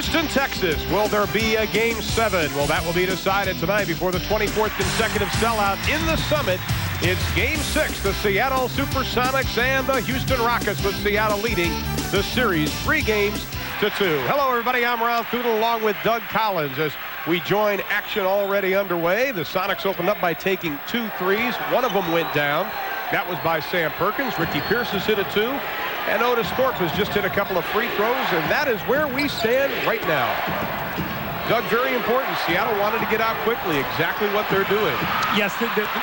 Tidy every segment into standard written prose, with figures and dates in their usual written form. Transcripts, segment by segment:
Houston, Texas. Will there be a Game 7? Well, that will be decided tonight before the 24th consecutive sellout in the Summit. It's Game 6, the Seattle Supersonics and the Houston Rockets, with Seattle leading the series 3-2. Hello, everybody. I'm Ron Thudel along with Doug Collins as we join action already underway. The Sonics opened up by taking 2 threes. One of them went down. That was by Sam Perkins. Ricky Pierce has hit a 2. And Otis Thorpe has just hit a couple of free throws, and that is where we stand right now. Doug, very important. Seattle wanted to get out quickly. Exactly what they're doing. Yes,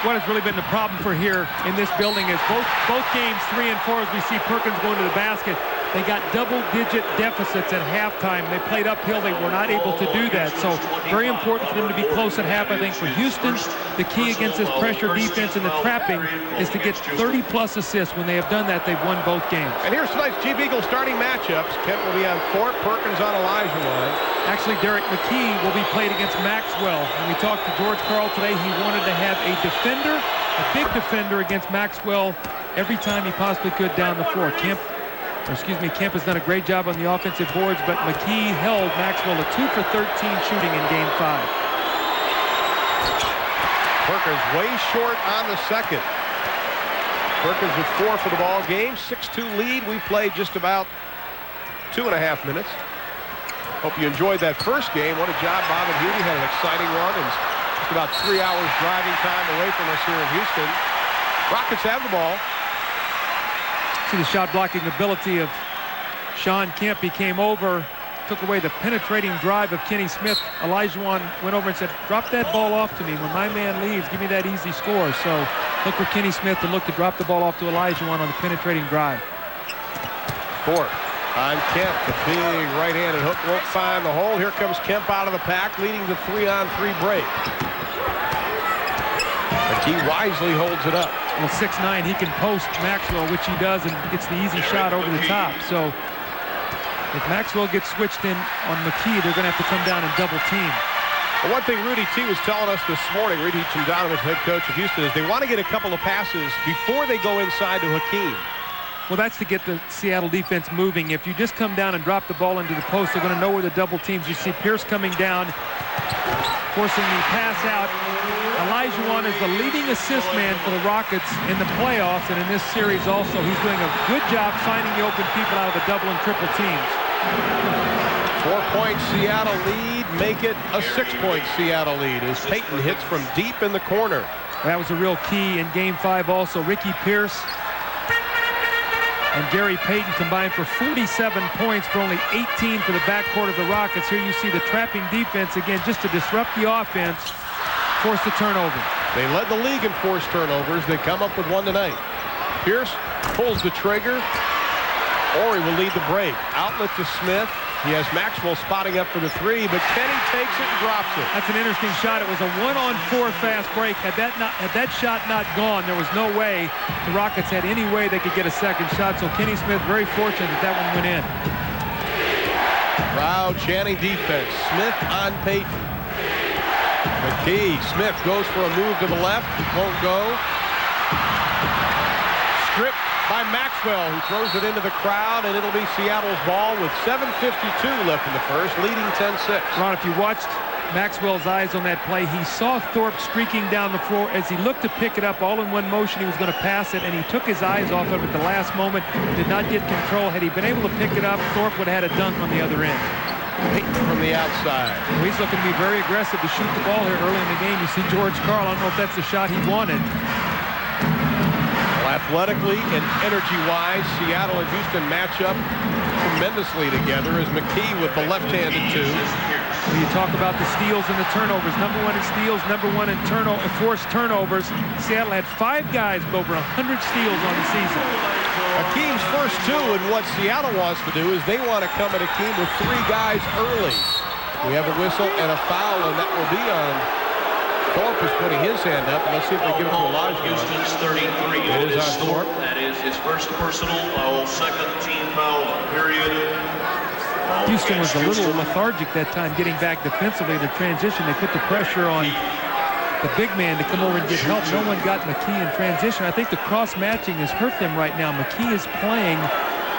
what has really been the problem for here in this building is both games 3 and 4, as we see Perkins going to the basket, they got double-digit deficits at halftime. They played uphill. They were not able to do that. So very important for them to be close at half. I think for Houston, the key against this pressure defense and the trapping is to get 30-plus assists. When they have done that, they've won both games. And here's tonight's Chief Eagle starting matchups. Kent will be on Thorpe, Perkins on Elijah. Actually, Derek McKee will be played against Maxwell. When we talked to George Karl today, he wanted to have a defender, a big defender against Maxwell every time he possibly could down the floor. Kemp has done a great job on the offensive boards, but McKee held Maxwell to 2 for 13 shooting in Game 5. Perkins way short on the second. Perkins with 4 for the ball game, 6-2 lead. We played just about 2.5 minutes. Hope you enjoyed that first game. What a job Bob and Hubie had an exciting one, and just about 3 hours driving time away from us here in Houston. Rockets have the ball. See the shot blocking ability of Sean Kemp. He came over, took away the penetrating drive of Kenny Smith. Elijah went over and said, drop that ball off to me. When my man leaves, give me that easy score. So look for Kenny Smith to look to drop the ball off to Elijah on the penetrating drive. Thorpe on Kemp. The big right-handed hook won't find the hole. Here comes Kemp out of the pack, leading the 3-on-3 break. McKee wisely holds it up. Well, 6'9", he can post Maxwell, which he does, and gets the easy shot over the top. So if Maxwell gets switched in on McKee, they're going to have to come down and double team. Well, one thing Rudy T was telling us this morning, Rudy Donovan, head coach of Houston, is they want to get a couple of passes before they go inside to Hakeem. Well, that's to get the Seattle defense moving. If you just come down and drop the ball into the post, they're going to know where the double teams. You see Pierce coming down, forcing the pass out. Elijah is the leading assist man for the Rockets in the playoffs, and in this series also. He's doing a good job finding the open people out of the double and triple teams. 4-point Seattle lead, make it a 6-point Seattle lead as Payton hits from deep in the corner. That was a real key in Game 5 also. Ricky Pierce and Gary Payton combined for 47 points for only 18 for the backcourt of the Rockets. Here you see the trapping defense again just to disrupt the offense, force the turnover. They led the league in forced turnovers. They come up with one tonight. Pierce pulls the trigger. Ori will lead the break. Outlet to Smith. He has Maxwell spotting up for the 3, but Kenny takes it and drops it. That's an interesting shot. It was a 1-on-4 fast break. Had that shot not gone, there was no way the Rockets had any way they could get a second shot. So Kenny Smith very fortunate that one went in. Proud chanting defense. Smith on Payton. McKee. Smith goes for a move to the left. Won't go. Stripped by Maxwell, who throws it into the crowd, and it'll be Seattle's ball with 7:52 left in the first, leading 10-6. Ron, if you watched Maxwell's eyes on that play, he saw Thorpe streaking down the floor. As he looked to pick it up all in one motion, he was going to pass it, and he took his eyes off of it at the last moment, did not get control. Had he been able to pick it up, Thorpe would have had a dunk on the other end. Payton from the outside. Well, he's looking to be very aggressive to shoot the ball here early in the game. You see George Karl. I don't know if that's the shot he wanted. Well, athletically and energy-wise, Seattle and Houston match up tremendously together as McKee with the left-handed 2. When you talk about the steals and the turnovers, number 1 in steals, number 1 in forced turnovers. Seattle had 5 guys with over 100 steals on the season. Hakeem's first 2, and what Seattle wants to do is they want to come at Hakeem with 3 guys early. We have a whistle and a foul, and that will be on Thorpe is putting his hand up. Let's see if they give it to Elijah. Houston's 33. It is on Thorpe. That is his first personal foul, second team foul, period. Houston was a little lethargic that time getting back defensively. The transition, they put the pressure on the big man to come over and get help. No one got McKee in transition. I think the cross-matching has hurt them right now. McKee is playing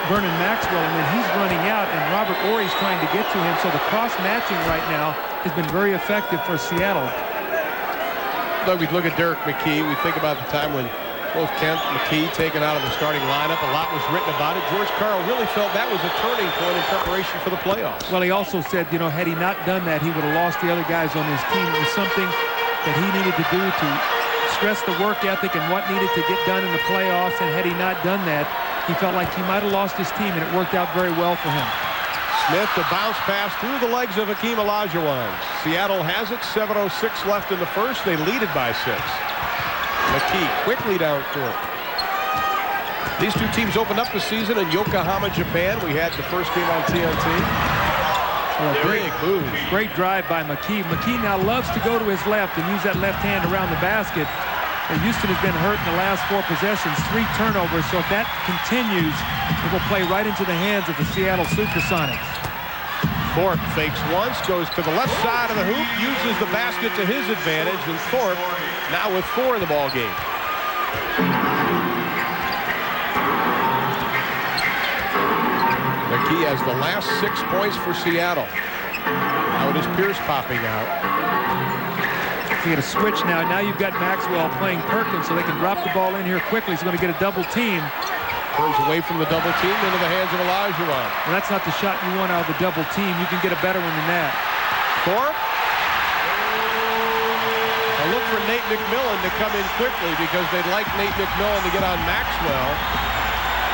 Vernon Maxwell, and then he's running out, and Robert Ory's trying to get to him. So the cross-matching right now has been very effective for Seattle. Doug, we look at Derek McKee. We think about the time when both Kemp and McKee taken out of the starting lineup. A lot was written about it. George Karl really felt that was a turning point in preparation for the playoffs. Well, he also said, you know, had he not done that, he would have lost the other guys on his team. It was something that he needed to do to stress the work ethic and what needed to get done in the playoffs, and had he not done that, he felt like he might have lost his team, and it worked out very well for him. Smith, the bounce pass through the legs of Hakeem Olajuwon. Seattle has it, 7:06 left in the first. They lead it by 6. McKee quickly down court. These two teams opened up the season in Yokohama, Japan. We had the first game on TNT. Great drive by McKee. McKee now loves to go to his left and use that left hand around the basket. And Houston has been hurt in the last 4 possessions, 3 turnovers. So if that continues, it will play right into the hands of the Seattle Supersonics. Thorpe fakes once, goes to the left side of the hoop, uses the basket to his advantage, and Thorpe now with 4 in the ball game. McKee has the last 6 points for Seattle. Now it is Pierce popping out. You get a switch now. Now you've got Maxwell playing Perkins, so they can drop the ball in here quickly. He's going to get a double team. Turns away from the double team into the hands of Olajuwon. Well, that's not the shot you want out of the double team. You can get a better one than that. Thorpe. A look for Nate McMillan to come in quickly because they'd like Nate McMillan to get on Maxwell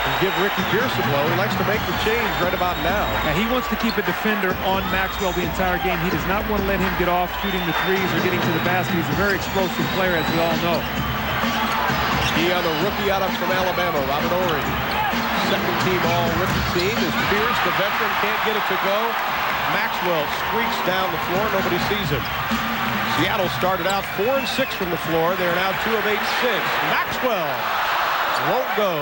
and give Ricky Pierce a blow. He likes to make the change right about now. Now he wants to keep a defender on Maxwell the entire game. He does not want to let him get off shooting the threes or getting to the basket. He's a very explosive player, as we all know. He on the rookie out from Alabama, Robert Ory. Second-team all-rookie team is Pierce. The veteran can't get it to go. Maxwell streaks down the floor. Nobody sees him. Seattle started out 4 and 6 from the floor. They're now 2 of 8 6. Maxwell won't go.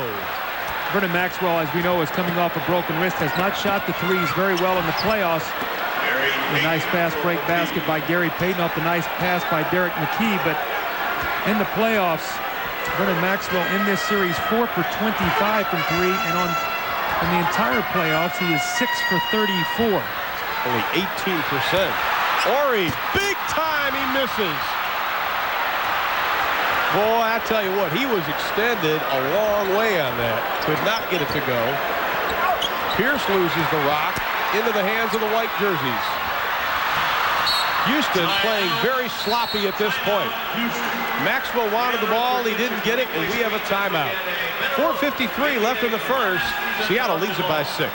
Vernon Maxwell, as we know, is coming off a broken wrist, has not shot the threes very well in the playoffs. A nice fast break basket by Gary Payton off the nice pass by Derek McKee, but in the playoffs, Vernon Maxwell in this series 4 for 25 from 3, and in the entire playoffs he is 6 for 34. Only 18%. Ory, big time, he misses. Boy, I tell you what, he was extended a long way on that. Could not get it to go. Pierce loses the rock into the hands of the white jerseys. Houston playing very sloppy at this point. Maxwell wanted the ball, he didn't get it, and we have a timeout. 4:53 left in the first. Seattle leads it by 6.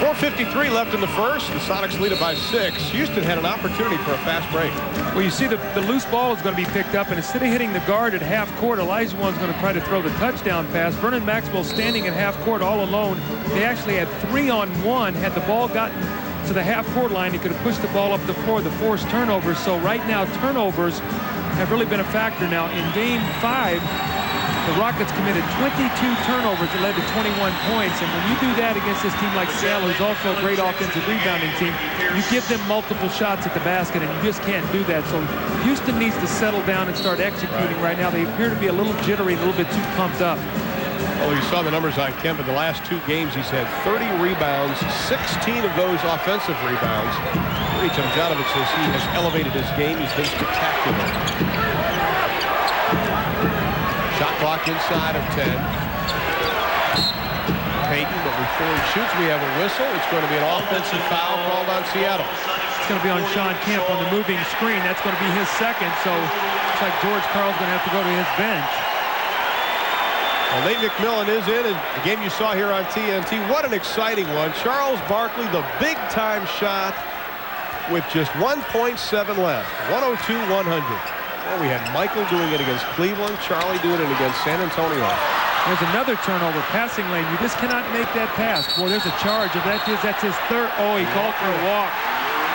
4:53 left in the first. The Sonics lead it by 6. Houston had an opportunity for a fast break. Well, you see the loose ball is going to be picked up, and instead of hitting the guard at half court, Olajuwon's going to try to throw the touchdown pass. Vernon Maxwell standing at half court all alone. They actually had 3-on-1. Had the ball gotten to the half court line, he could have pushed the ball up the floor, the forced turnovers. So right now, turnovers have really been a factor. Now, in Game 5, the Rockets committed 22 turnovers that led to 21 points. And when you do that against this team like Seattle, who's also a great offensive rebounding team, you give them multiple shots at the basket, and you just can't do that. So Houston needs to settle down and start executing right now. They appear to be a little jittery, a little bit too pumped up. Well, you saw the numbers on Kemp. In the last 2 games, he's had 30 rebounds, 16 of those offensive rebounds. Yuri Tomljanovic says he has elevated his game. He's been spectacular. Shot clock inside of 10. Payton, but before he shoots, we have a whistle. It's going to be an offensive foul called on Seattle. It's going to be on Sean Kemp on the moving screen. That's going to be his second, so it's like George Karl's going to have to go to his bench. Well, Nate McMillan is in, and the game you saw here on TNT, what an exciting one. Charles Barkley, the big-time shot with just 1.7 left, 102-100. Well, we had Michael doing it against Cleveland, Charlie doing it against San Antonio. There's another turnover, passing lane. You just cannot make that pass. Boy, there's a charge. If that's his third. Oh, he called for a walk.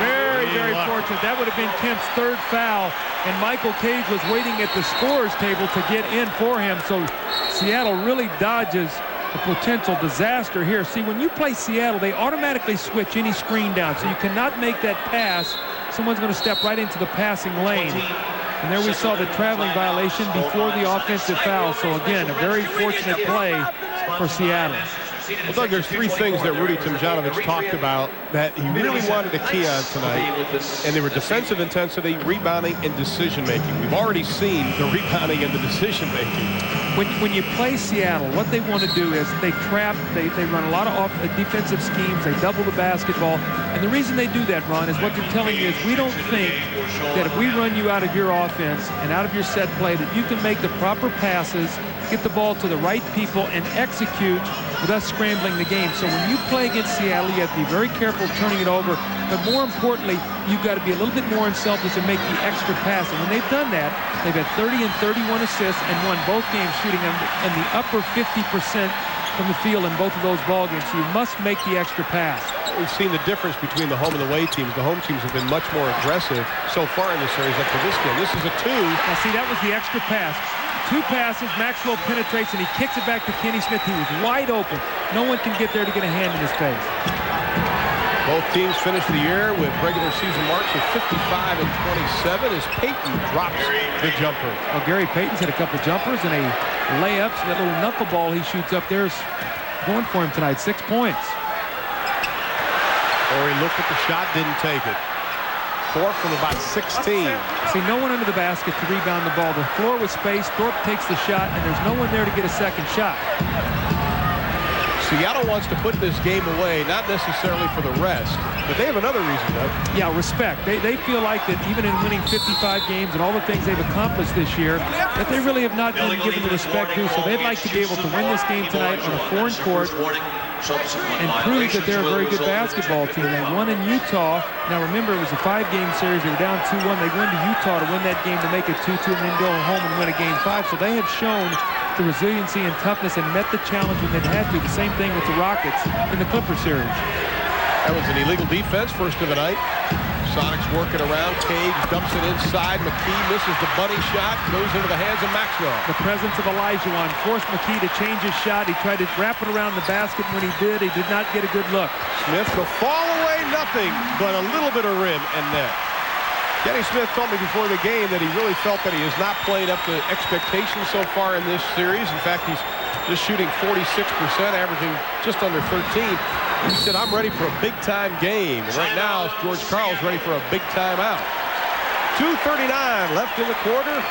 Very, very fortunate. That would have been Kemp's third foul, and Michael Cage was waiting at the scorer's table to get in for him. So Seattle really dodges a potential disaster here. See, when you play Seattle, they automatically switch any screen down, so you cannot make that pass. Someone's going to step right into the passing lane. And there we saw the traveling violation before the offensive foul. So again, a very fortunate play for Seattle. Well, Doug, there's three things that Rudy Tomjanovich talked about that he really wanted to key on tonight, and they were defensive intensity, rebounding, and decision-making. We've already seen the rebounding and the decision-making. When you play Seattle, what they want to do is they trap, they run a lot of defensive schemes, they double the basketball, and the reason they do that, Ron, is what they're telling you is we don't think that if we run you out of your offense and out of your set play that you can make the proper passes, get the ball to the right people, and execute with us scrambling the game. So when you play against Seattle, you have to be very careful turning it over, but more importantly, you've got to be a little bit more unselfish and make the extra pass. And when they've done that, they've had 30 and 31 assists and won both games shooting in the upper 50% from the field in both of those ball games. So you must make the extra pass. We've seen the difference between the home and the away teams. The home teams have been much more aggressive so far in the series up to this game. This is a 2. Now see, that was the extra pass. 2 passes, Maxwell penetrates, and he kicks it back to Kenny Smith. He was wide open. No one can get there to get a hand in his face. Both teams finished the year with regular season marks of 55 and 27 as Payton drops the jumper. Well, Gary Payton's hit a couple jumpers and a layup. So that little knuckleball he shoots up there is going for him tonight. 6 points. Or he looked at the shot, didn't take it. 4 from about 16. See, no one under the basket to rebound the ball. The floor was spaced. Thorpe takes the shot, and there's no one there to get a second shot. Seattle wants to put this game away, not necessarily for the rest, but they have another reason, Doug. Yeah, respect. They feel like that even in winning 55 games and all the things they've accomplished this year, that they really have not been given the respect due. So they'd like to be able to win this game tonight on a foreign court and prove that they're a very good basketball team. They won in Utah. Now remember, it was a 5-game series. They were down 2-1. They went to Utah to win that game to make it 2-2 and then go home and win a game 5. So they have shown the resiliency and toughness and met the challenge when they've had to. The same thing with the Rockets in the Clipper series. That was an illegal defense, first of the night. Sonics working around. Cage dumps it inside. McKee misses the bunny shot. Goes into the hands of Maxwell. The presence of Olajuwon forced McKee to change his shot. He tried to wrap it around the basket. When he did not get a good look. Smith, the fall away, nothing but a little bit of rim and net. Kenny Smith told me before the game that he really felt that he has not played up to expectations so far in this series. In fact, he's just shooting 46%, averaging just under 13. He said, I'm ready for a big-time game. And right now, George Karl's ready for a big time out. 2:39 left in the quarter.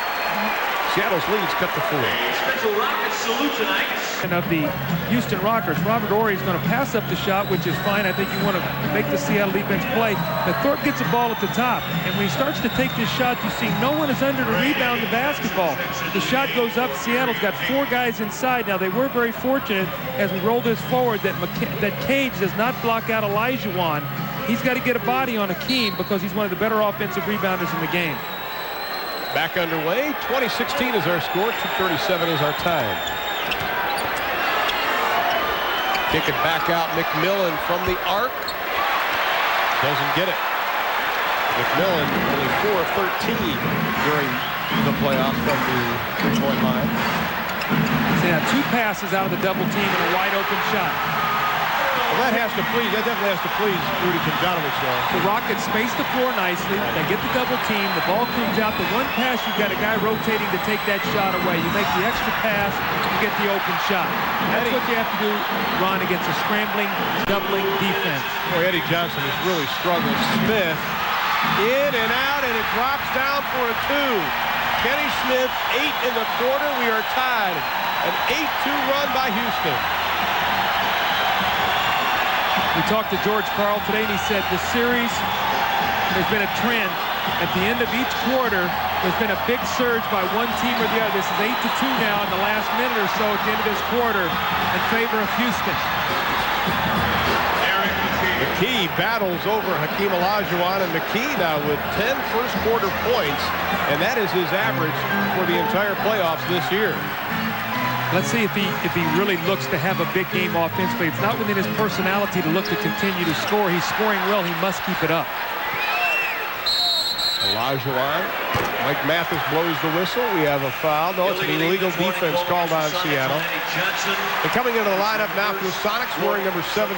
Seattle's lead's cut to 4. Special Rockets salute tonight. And of the Houston Rockets, Robert Horry is going to pass up the shot, which is fine. I think you want to make the Seattle defense play. But Thorpe gets the ball at the top. And when he starts to take this shot, you see no one is under to rebound the basketball. The shot goes up. Seattle's got 4 guys inside. Now, they were very fortunate as we roll this forward that Cage does not block out Olajuwon. He's got to get a body on Hakeem because he's one of the better offensive rebounders in the game. Back underway. 2016 is our score. 2:37 is our time. Kick it back out. McMillan from the arc. Doesn't get it. McMillan only 4 of 13 during the playoffs from the 3-point line. So now 2 passes out of the double team and a wide open shot. Well, that definitely has to please Rudy Tomjanovich, though. The Rockets space the floor nicely. They get the double team. The ball comes out. The one pass, you've got a guy rotating to take that shot away. You make the extra pass, you get the open shot. That's what you have to do, Ron, against a scrambling, doubling defense. Boy, Eddie Johnson is really struggling. Smith in and out, and it drops down for a 2. Kenny Smith, 8 in the quarter. We are tied. An 8-2 run by Houston. We talked to George Karl today, and he said the series, there's been a trend. At the end of each quarter, there's been a big surge by one team or the other. This is 8-2 now in the last minute or so at the end of this quarter in favor of Houston. McKee battles over Hakeem Olajuwon, and McKee now with 10 first-quarter points, and that is his average for the entire playoffs this year. Let's see if he really looks to have a big game offensively. It's not within his personality to look to continue to score. He's scoring well. He must keep it up. Olajuwon. Mike Mathis blows the whistle. We have a foul. No, it's an illegal defense called on Seattle. And coming into the lineup now for the Sonics, wearing number 17,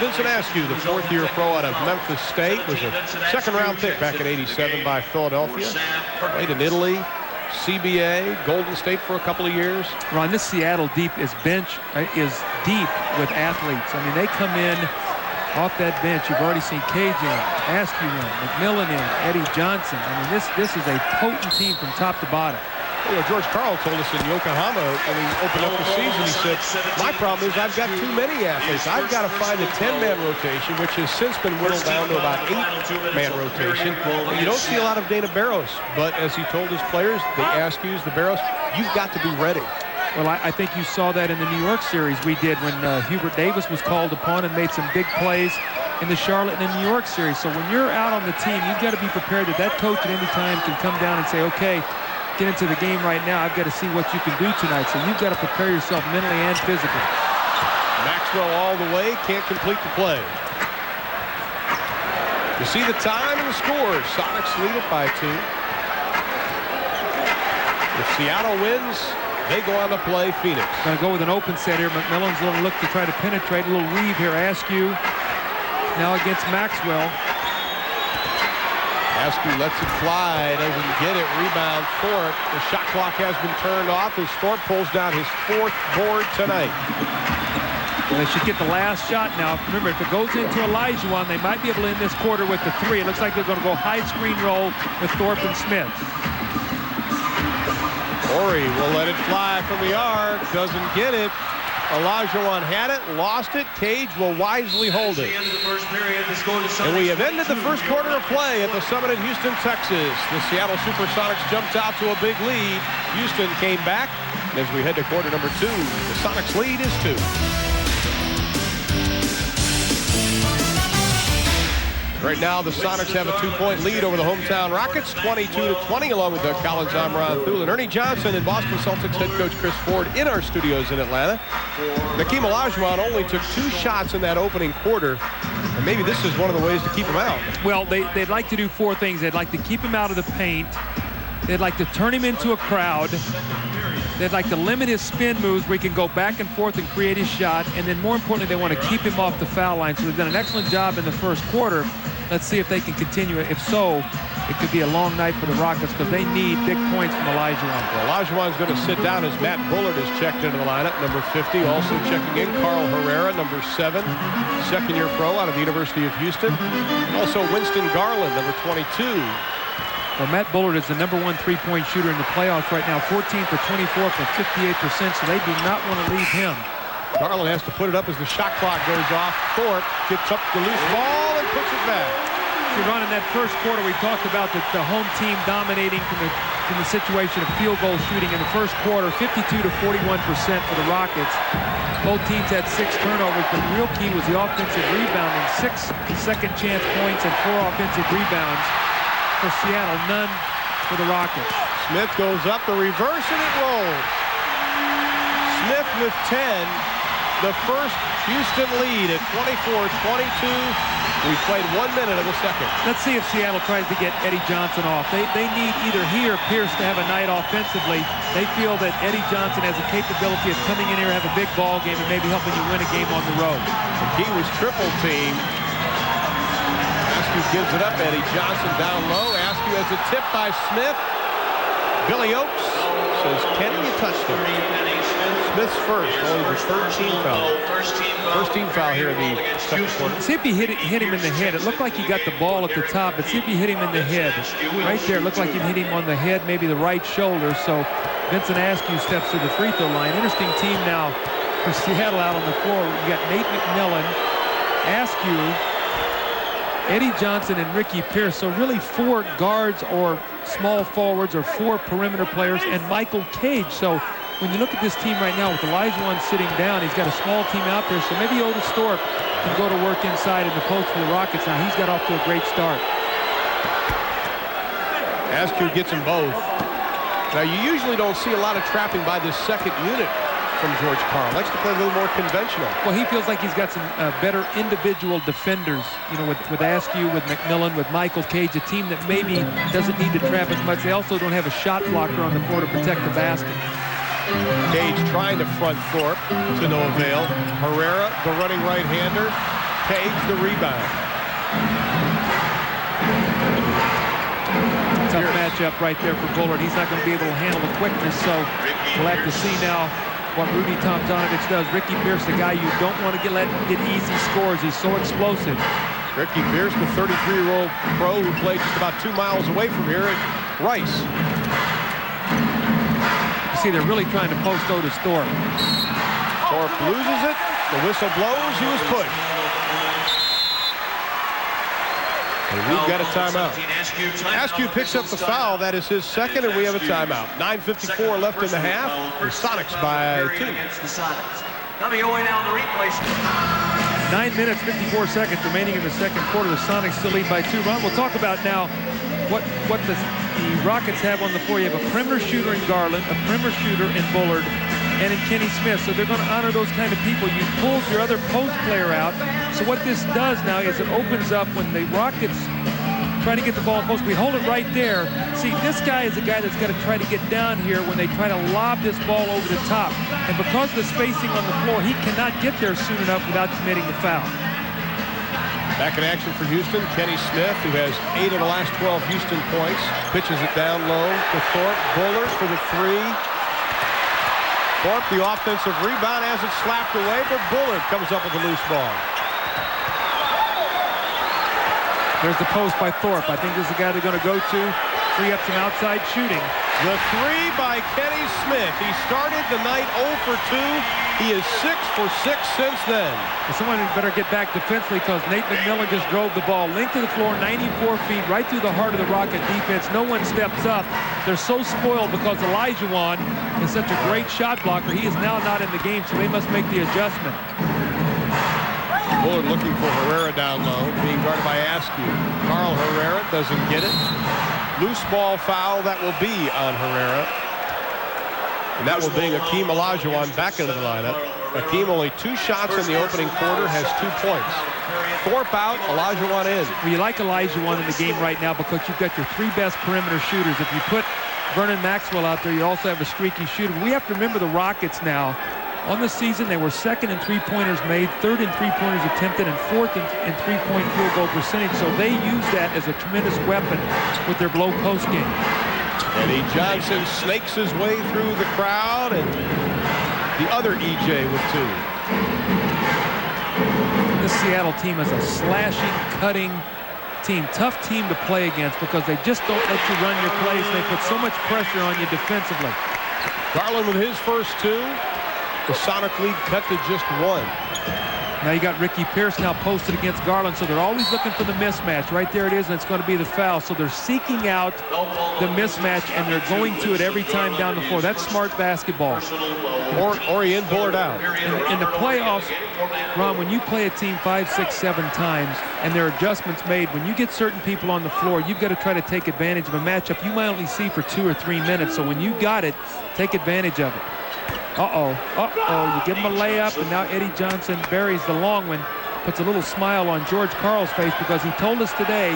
Vincent Askew, the 4th-year pro out of Memphis State, was a second-round pick back in '87 by Philadelphia. Played in Italy. CBA, Golden State for a couple of years. Ron, this Seattle bench is deep with athletes. I mean, they come in off that bench. You've already seen Cage in, Askew in, McMillan in, Eddie Johnson. I mean, this is a potent team from top to bottom. You know, George Karl told us in Yokohama when he opened up the season, he said, my problem is I've got too many athletes. I've got to find a 10-man rotation, which has since been whittled down to about 8-man rotation. You don't see a lot of Dana Barros, but as he told his players, the Askews, the Barros, you've got to be ready. Well, I think you saw that in the New York series we did when Hubert Davis was called upon and made some big plays in the Charlotte and the New York series. So when you're out on the team, you've got to be prepared that coach at any time can come down and say, okay, get into the game right now. I've got to see what you can do tonight. So you've got to prepare yourself mentally and physically. Maxwell all the way, can't complete the play. You see the time and the score. Sonics lead it by 2. If Seattle wins, they go on to play Phoenix. Going to go with an open set here. McMillan's going to look to try to penetrate. A little weave here. Askew now against Maxwell. Askew lets it fly, doesn't get it, rebound Thorpe. The shot clock has been turned off as Thorpe pulls down his 4th board tonight. Well, they should get the last shot now. Remember, if it goes into Olajuwon, they might be able to end this quarter with the 3. It looks like they're going to go high screen roll with Thorpe and Smith. Horry will let it fly from the arc, doesn't get it. Olajuwon had it, lost it. Cage will wisely hold it. And we have ended the first quarter of play at the Summit in Houston, Texas. The Seattle Supersonics jumped out to a big lead. Houston came back. And as we head to quarter number 2, the Sonics lead is 2. Right now, the Sonics have a 2-point lead over the hometown Rockets, 22-20, along with Collins, Amron, Thulin, Ernie Johnson, and Boston Celtics head coach Chris Ford in our studios in Atlanta. Hakeem Olajuwon only took 2 shots in that opening quarter, and maybe this is one of the ways to keep him out. Well, they'd like to do 4 things. They'd like to keep him out of the paint. They'd like to turn him into a crowd. They'd like to limit his spin moves where he can go back and forth and create his shot. And then more importantly, they want to keep him off the foul line. So they've done an excellent job in the first quarter. Let's see if they can continue it. If so, it could be a long night for the Rockets because they need big points from Olajuwon. Well, Olajuwon's going to sit down as Matt Bullard is checked into the lineup, number 50. Also checking in, Carl Herrera, number 7, second-year pro out of the University of Houston. Also Winston Garland, number 22. Well, Matt Bullard is the number 1 3-point shooter in the playoffs right now, 14 for 24 for 58%, so they do not want to leave him. Garland has to put it up as the shot clock goes off. Thorpe gets up the loose ball and puts it back. Ron, in that first quarter, we talked about the home team dominating from the situation of field goal shooting. In the first quarter, 52 to 41% for the Rockets. Both teams had 6 turnovers, but the real key was the offensive rebounding. 6 second chance points and 4 offensive rebounds for Seattle, none for the Rockets. Smith goes up the reverse and it rolls. Smith with 10. The first Houston lead at 24-22. We've played 1 minute of the second. Let's see if Seattle tries to get Eddie Johnson off. They need either he or Pierce to have a night offensively. They feel that Eddie Johnson has a capability of coming in here, have a big ball game, and maybe helping you win a game on the road. He was triple teamed. Askew gives it up. Eddie Johnson down low. Askew has a tip by Smith. Billy Oakes says, Kenny, you touched him. Smith's first, only the 13th foul. First team foul here in the second quarter. See if he hit him in the head. It looked like he got the ball at the top, but see if he hit him in the head. Right there, it looked like he hit him on the head, maybe the right shoulder. So Vincent Askew steps to the free throw line. Interesting team now for Seattle out on the floor. You got Nate McMillan, Askew, Eddie Johnson, and Ricky Pierce. So really 4 guards or small forwards or 4 perimeter players, and Michael Cage. So when you look at this team right now with Olajuwon sitting down, he's got a small team out there. So maybe Otis Thorpe can go to work inside in the post for the Rockets. Now he's got off to a great start. Askew gets them both. Now you usually don't see a lot of trapping by this second unit from George Karl. Likes to play a little more conventional. Well, he feels like he's got some better individual defenders, you know, with Askew, with McMillan, with Michael Cage, a team that maybe doesn't need to trap as much. They also don't have a shot blocker on the floor to protect the basket. Cage trying to front Thorpe to no avail. Herrera, the running right-hander. Cage, the rebound. Tough match matchup right there for Bullard. He's not going to be able to handle the quickness, so we'll have to see now what Rudy Tomjanovich does. Ricky Pierce, the guy you don't want to let get easy scores. He's so explosive. Ricky Pierce, the 33-year-old pro who played just about 2 miles away from here at Rice. You see, they're really trying to post Otis Thorpe. Thorpe loses it. The whistle blows. He was pushed. And we've got a timeout. Askew picks up the foul. That is his second, and we have a timeout. 9:54 left in the half. The Sonics by 2. 9 minutes, 54 seconds remaining in the second quarter. The Sonics still lead by 2. Ron, we'll talk about now what the Rockets have on the floor. You have a perimeter shooter in Garland, a perimeter shooter in Bullard, and in Kenny Smith. So they're going to honor those kind of people. You pulled your other post player out. So what this does now is it opens up when the Rockets try to get the ball in post. We hold it right there. See, this guy is a guy that's got to try to get down here when they try to lob this ball over the top. And because of the spacing on the floor, he cannot get there soon enough without committing the foul. Back in action for Houston, Kenny Smith, who has 8 of the last 12 Houston points, pitches it down low to Thorpe. Bullard for the 3. Thorpe, the offensive rebound, has it slapped away, but Bullard comes up with a loose ball. There's the post by Thorpe. I think this is the guy they're going to go to. Free up some outside shooting. The 3 by Kenny Smith. He started the night 0 for 2. He is 6 for 6 since then. Well, someone better get back defensively because Nate McMillan just drove the ball length to the floor, 94 feet, right through the heart of the Rocket defense. No one steps up. They're so spoiled because Olajuwon is such a great shot blocker. He is now not in the game, so they must make the adjustment. Bullard looking for Herrera down low, being guarded by Askew. Carl Herrera doesn't get it. Loose ball foul, that will be on Herrera. And that will bring Akeem Olajuwon back into the lineup. Akeem only 2 shots in the opening quarter, has 2 points. Thorpe out, Olajuwon in. Well, you like Olajuwon in the game right now because you've got your 3 best perimeter shooters. If you put Vernon Maxwell out there, you also have a streaky shooter. We have to remember the Rockets now. On the season, they were 2nd in three-pointers made, 3rd in three-pointers attempted, and 4th in three-point field goal percentage. So they use that as a tremendous weapon with their blow post game. Eddie Johnson snakes his way through the crowd, and the other EJ with 2. This Seattle team is a slashing, cutting team. Tough team to play against because they just don't let you run your plays. They put so much pressure on you defensively. Garland with his first 2. The Sonic lead cut to just 1. Now you got Ricky Pierce now posted against Garland, so they're always looking for the mismatch. Right there it is, and it's going to be the foul. So they're seeking out the mismatch, and they're going to it every time down the floor. That's smart basketball. Or he in, Bullard out. In the playoffs, Ron, when you play a team 5, 6, 7 times, and there are adjustments made, when you get certain people on the floor, you've got to try to take advantage of a matchup you might only see for 2 or 3 minutes. So when you got it, take advantage of it. You give him a layup, and now Eddie Johnson buries the long one, puts a little smile on George Karl's face because he told us today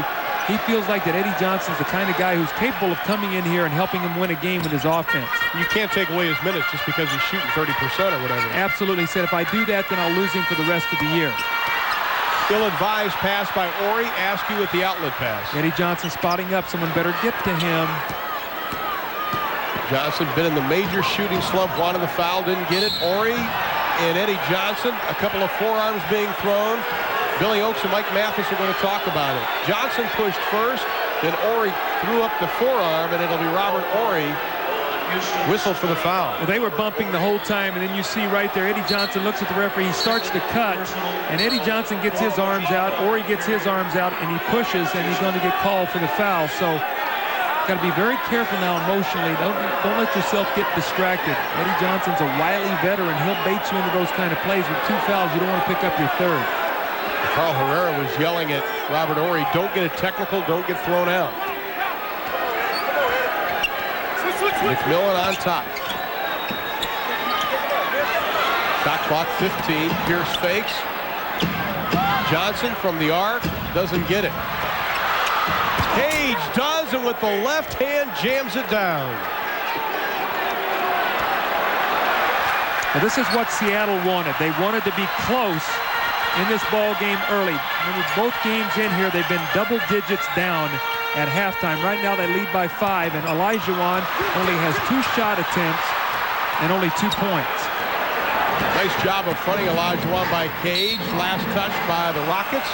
he feels like that Eddie Johnson's the kind of guy who's capable of coming in here and helping him win a game with his offense. You can't take away his minutes just because he's shooting 30% or whatever. Absolutely. He said, if I do that, then I'll lose him for the rest of the year. Ill-advised pass by Ori. Askew with the outlet pass. Eddie Johnson spotting up. Someone better get to him. Johnson been in the major shooting slump, wanted the foul, didn't get it. Ori and Eddie Johnson, a couple of forearms being thrown. Billy Oakes and Mike Mathis are going to talk about it. Johnson pushed first, then Ori threw up the forearm, and it'll be Robert Ori whistle for the foul. Well, they were bumping the whole time, and then you see right there, Eddie Johnson looks at the referee, he starts to cut, and Eddie Johnson gets his arms out, Ori gets his arms out, and he pushes, and he's going to get called for the foul. So got to be very careful now emotionally. Don't let yourself get distracted. Eddie Johnson's a wily veteran. He'll bait you into those kind of plays. With 2 fouls, you don't want to pick up your 3rd. Carl Herrera was yelling at Robert Ori, don't get it technical, don't get thrown out. McMillan on top. Shot clock 15. Pierce fakes. Johnson from the arc doesn't get it. Page does, and with the left hand jams it down. Now this is what Seattle wanted. They wanted to be close in this ball game early. Remember, both games in here, they've been double digits down at halftime. Right now, they lead by 5, and Olajuwon only has 2 shot attempts and only 2 points. Nice job of fronting Olajuwon by Cage. Last touch by the Rockets.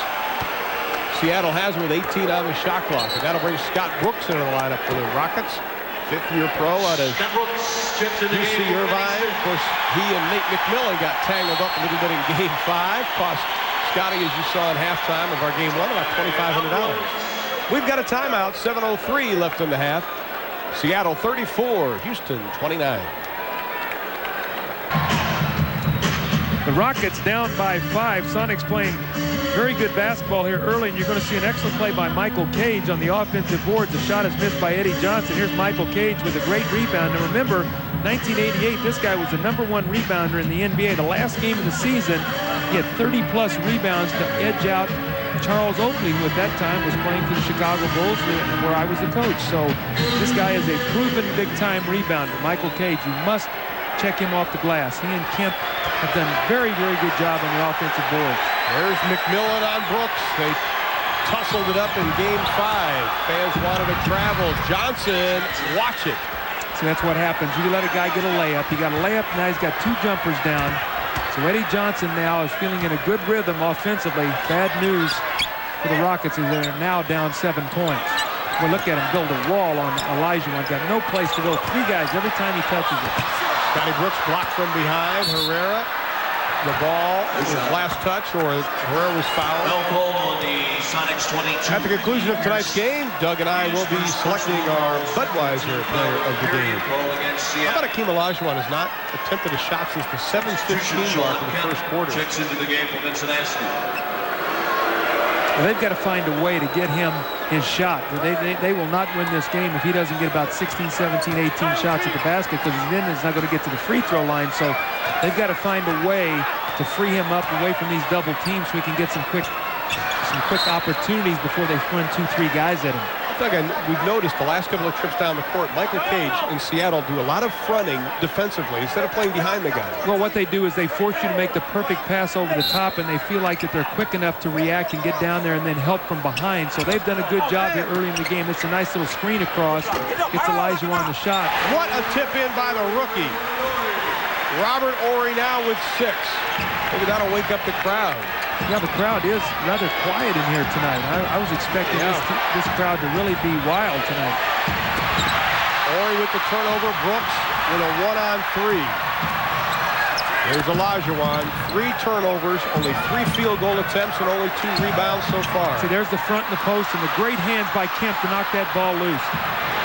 Seattle has him with 18 on the shot clock, and that'll bring Scott Brooks into the lineup for the Rockets. 5th-year pro out of UC Irvine. Of course, he and Nate McMillan got tangled up a little bit in Game 5. Cost Scotty, as you saw in halftime of our Game 1, about $2,500. We've got a timeout. 7:03 left in the half. Seattle 34, Houston 29. The Rockets down by 5. Sonics playing very good basketball here early, and you're going to see an excellent play by Michael Cage on the offensive boards. The shot is missed by Eddie Johnson. Here's Michael Cage with a great rebound. And remember, 1988, this guy was the #1 rebounder in the NBA. The last game of the season, he had 30-plus rebounds to edge out Charles Oakley, who at that time was playing for the Chicago Bulls, where I was the coach. So this guy is a proven big-time rebounder. Michael Cage, you must check him off the glass. He and Kemp have done a very, very good job on the offensive boards. There's McMillan on Brooks. They tussled it up in Game 5. Fans wanted to travel. Johnson, watch it. So that's what happens. You let a guy get a layup. He got a layup, now he's got 2 jumpers down. So Eddie Johnson now is feeling in a good rhythm offensively. Bad news for the Rockets is they're now down 7 points. Well, look at him build a wall on Olajuwon. Got no place to go. 3 guys every time he touches it. Scotty Brooks blocked from behind. Herrera. The ball was last touch, or Herrera was fouled. No goal on the Sonics 22. At the conclusion of tonight's game, Doug and I will be selecting our Budweiser player of the game. How about Akeem Olajuwon has not attempted a shot since the 7:15 mark in the first quarter. Checks into the game for Cincinnati. Well, they've got to find a way to get him his shot. They will not win this game if he doesn't get about 16, 17, 18 shots at the basket, because then he's not going to get to the free throw line. So they've got to find a way to free him up away from these double teams so he can get some quick opportunities before they run 2-3 guys at him. Doug, we've noticed the last couple of trips down the court, Michael Cage in Seattle do a lot of fronting defensively instead of playing behind the guy. Well, what they do is they force you to make the perfect pass over the top, and they feel like that they're quick enough to react and get down there and then help from behind. So they've done a good job here early in the game. It's a nice little screen across. Gets Olajuwon the shot. What a tip in by the rookie. Robert Horry now with 6. Maybe that'll wake up the crowd. Yeah, the crowd is rather quiet in here tonight. I was expecting this crowd to really be wild tonight. Horry with the turnover. Brooks with a 1-on-3. There's Olajuwon. 3 turnovers, only 3 field goal attempts, and only 2 rebounds so far. See, there's the front and the post, and the great hands by Kemp to knock that ball loose.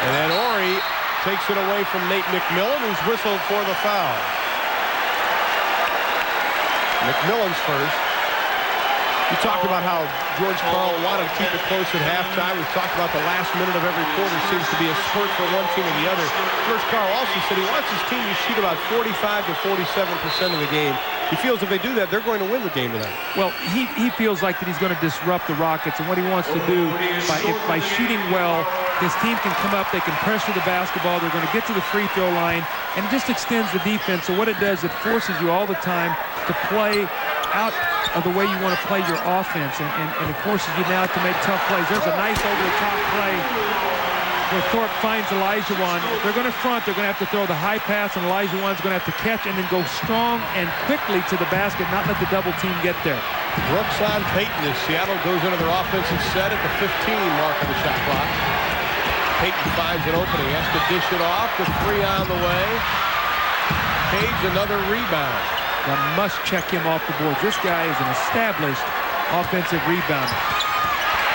And then Horry takes it away from Nate McMillan, who's whistled for the foul. McMillan's first. We talked about how George Karl wanted to keep it close at halftime. We've talked about the last minute of every quarter seems to be a spurt for one team or the other. George Karl also said he wants his team to shoot about 45 to 47% of the game. He feels if they do that, they're going to win the game tonight. Well, he feels like that he's going to disrupt the Rockets, and what he wants to do by shooting well, his team can come up, they can pressure the basketball, they're going to get to the free throw line, and it just extends the defense. So what it does, it forces you all the time to play out of the way you want to play your offense, and it forces you now to make tough plays. There's a nice over-the-top play where Thorpe finds Olajuwon. If they're going to front, they're going to have to throw the high pass, and Olajuwon's going to have to catch and then go strong and quickly to the basket, not let the double team get there. Brooks on Payton as Seattle goes into their offensive set at the 15 mark of the shot clock. Payton finds an opening, has to dish it off. The 3 on the way. Cage another rebound. Now must check him off the boards. This guy is an established offensive rebounder.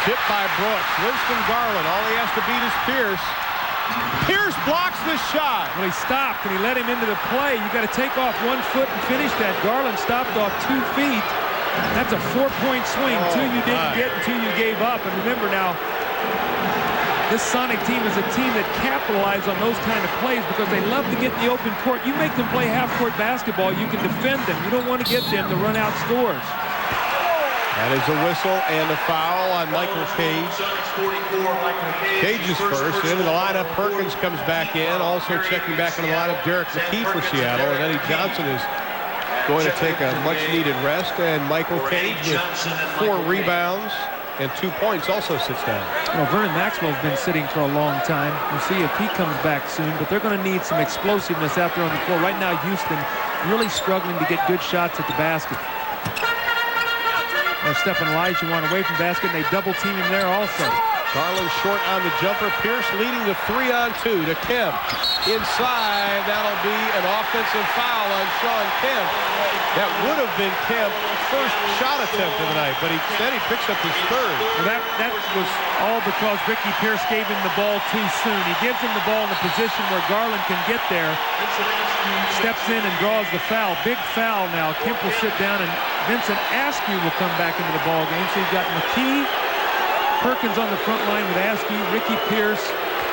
Tipped by Brooks. Winston Garland. All he has to beat is Pierce. Pierce blocks the shot. Well, he stopped and he let him into the play. You got to take off 1 foot and finish that. Garland stopped off 2 feet. That's a 4-point swing. 2 you didn't get and 2 you gave up. And remember now, this Sonic team is a team that capitalizes on those kind of plays because they love to get the open court. You make them play half-court basketball, you can defend them. You don't want to get them to run out scores. That is a whistle and a foul on Michael Cage. Cage is first. Into the lineup, Perkins comes back in. Also checking back into the lineup, Derek McKee for Seattle. And Eddie Johnson is going to take a much-needed rest, and Michael Cage with 4 rebounds and 2 points also sits down. Well, Vernon Maxwell's been sitting for a long time. We'll see if he comes back soon, but they're going to need some explosiveness out there on the floor. Right now, Houston really struggling to get good shots at the basket. They're stepping Elijah away from the basket, and they double-team him there also. Garland short on the jumper. Pierce leading the 3-on-2 to Kemp. Inside, that'll be an offensive foul on Sean Kemp. That would have been Kemp's first shot attempt of the night, but instead he picks up his third. Well, that was all because Ricky Pierce gave him the ball too soon. He gives him the ball in a position where Garland can get there, steps in and draws the foul. Big foul now. Kemp will sit down, and Vincent Askew will come back into the ball game. So you've got McKee, Perkins on the front line with Askew, Ricky Pierce,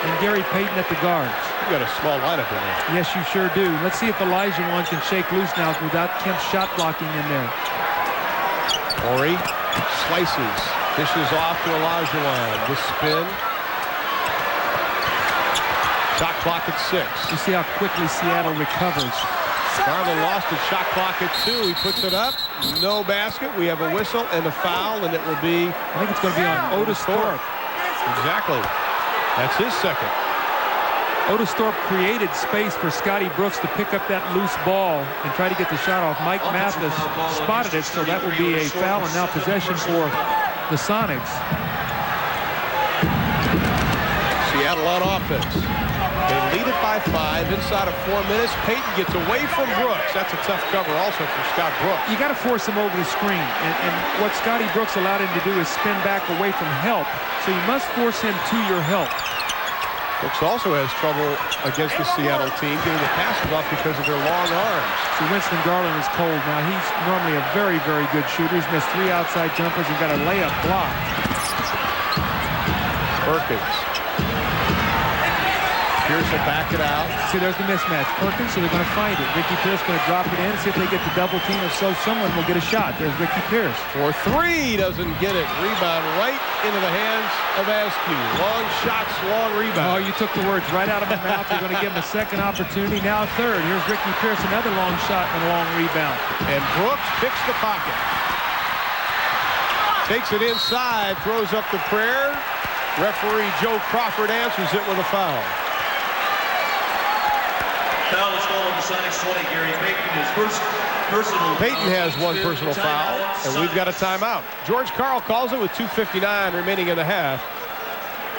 and Gary Payton at the guards. You got a small lineup in there. Yes, you sure do. Let's see if Elijah can shake loose now without Kemp's shot blocking in there. Horry slices, dishes off to Elijah. The spin. Shot clock at 6. You see how quickly Seattle recovers. Garland lost his shot clock at 2. He puts it up. No basket. We have a whistle and a foul, and it will be... I think it's going to be on Otis Thorpe. Exactly. That's his second. Otis Thorpe created space for Scotty Brooks to pick up that loose ball and try to get the shot off. Mike Mathis spotted it, so that will be a foul, and now possession for the Sonics. Seattle on offense. They lead it by 5 inside of 4 minutes. Payton gets away from Brooks. That's a tough cover also for Scott Brooks. You got to force him over the screen. And what Scotty Brooks allowed him to do is spin back away from help. So you must force him to your help. Brooks also has trouble against the Seattle team getting the passes off because of their long arms. See, Winston Garland is cold now. He's normally a very, very good shooter. He's missed 3 outside jumpers and got a layup blocked. Perkins. Pierce will back it out. See, there's the mismatch. Perkins, so they're going to find it. Ricky Pierce going to drop it in, see if they get the double team. If so, someone will get a shot. There's Ricky Pierce. For 3, doesn't get it. Rebound right into the hands of Askew. Long shots, long rebound. Oh, you took the words right out of my mouth. You're going to give him a second opportunity. Now a third. Here's Ricky Pierce, another long shot and a long rebound. And Brooks picks the pocket. Takes it inside, throws up the prayer. Referee Joe Crawford answers it with a foul. Foul is called on the Sonics 20. Gary Payton, his first personal. Payton has 1 personal foul, and we've got a timeout. George Karl calls it with 2:59 remaining in the half.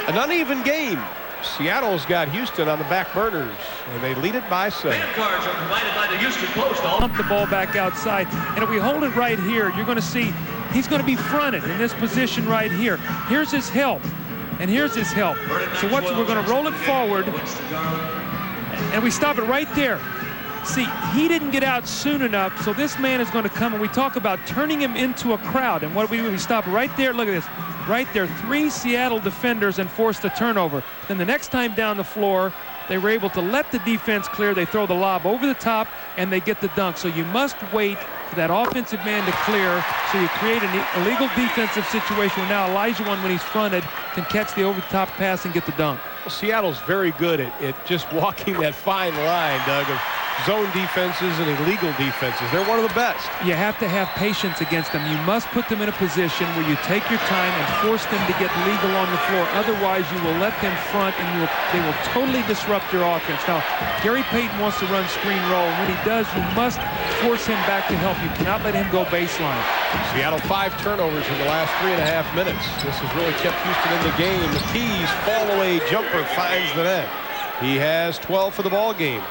An uneven game. Seattle's got Houston on the back burners, and they lead it by 7. Man cards are provided by the Houston Post. Pump the ball back outside, and if we hold it right here, you're going to see he's going to be fronted in this position right here. Here's his help, and here's his help. So we're going to roll it forward. And we stop it right there. See, he didn't get out soon enough, so this man is going to come, and we talk about turning him into a crowd. And what do? We stop right there. Look at this. Right there, 3 Seattle defenders and forced a turnover. Then the next time down the floor, they were able to let the defense clear. They throw the lob over the top, and they get the dunk. So you must wait for that offensive man to clear, so you create an illegal defensive situation where now Elijah, when he's fronted, can catch the over-the-top pass and get the dunk. Well, Seattle's very good at just walking that fine line, Doug, of zone defenses and illegal defenses. They're one of the best. You have to have patience against them. You must put them in a position where you take your time and force them to get legal on the floor. Otherwise, you will let them front, and they will totally disrupt your offense. Now, Gary Payton wants to run screen roll, and when he does, you must force him back to help. You cannot let him go baseline. Seattle 5 turnovers in the last 3.5 minutes. This has really kept Houston in the game. McKee's fall-away jumper finds the net. He has 12 for the ball game.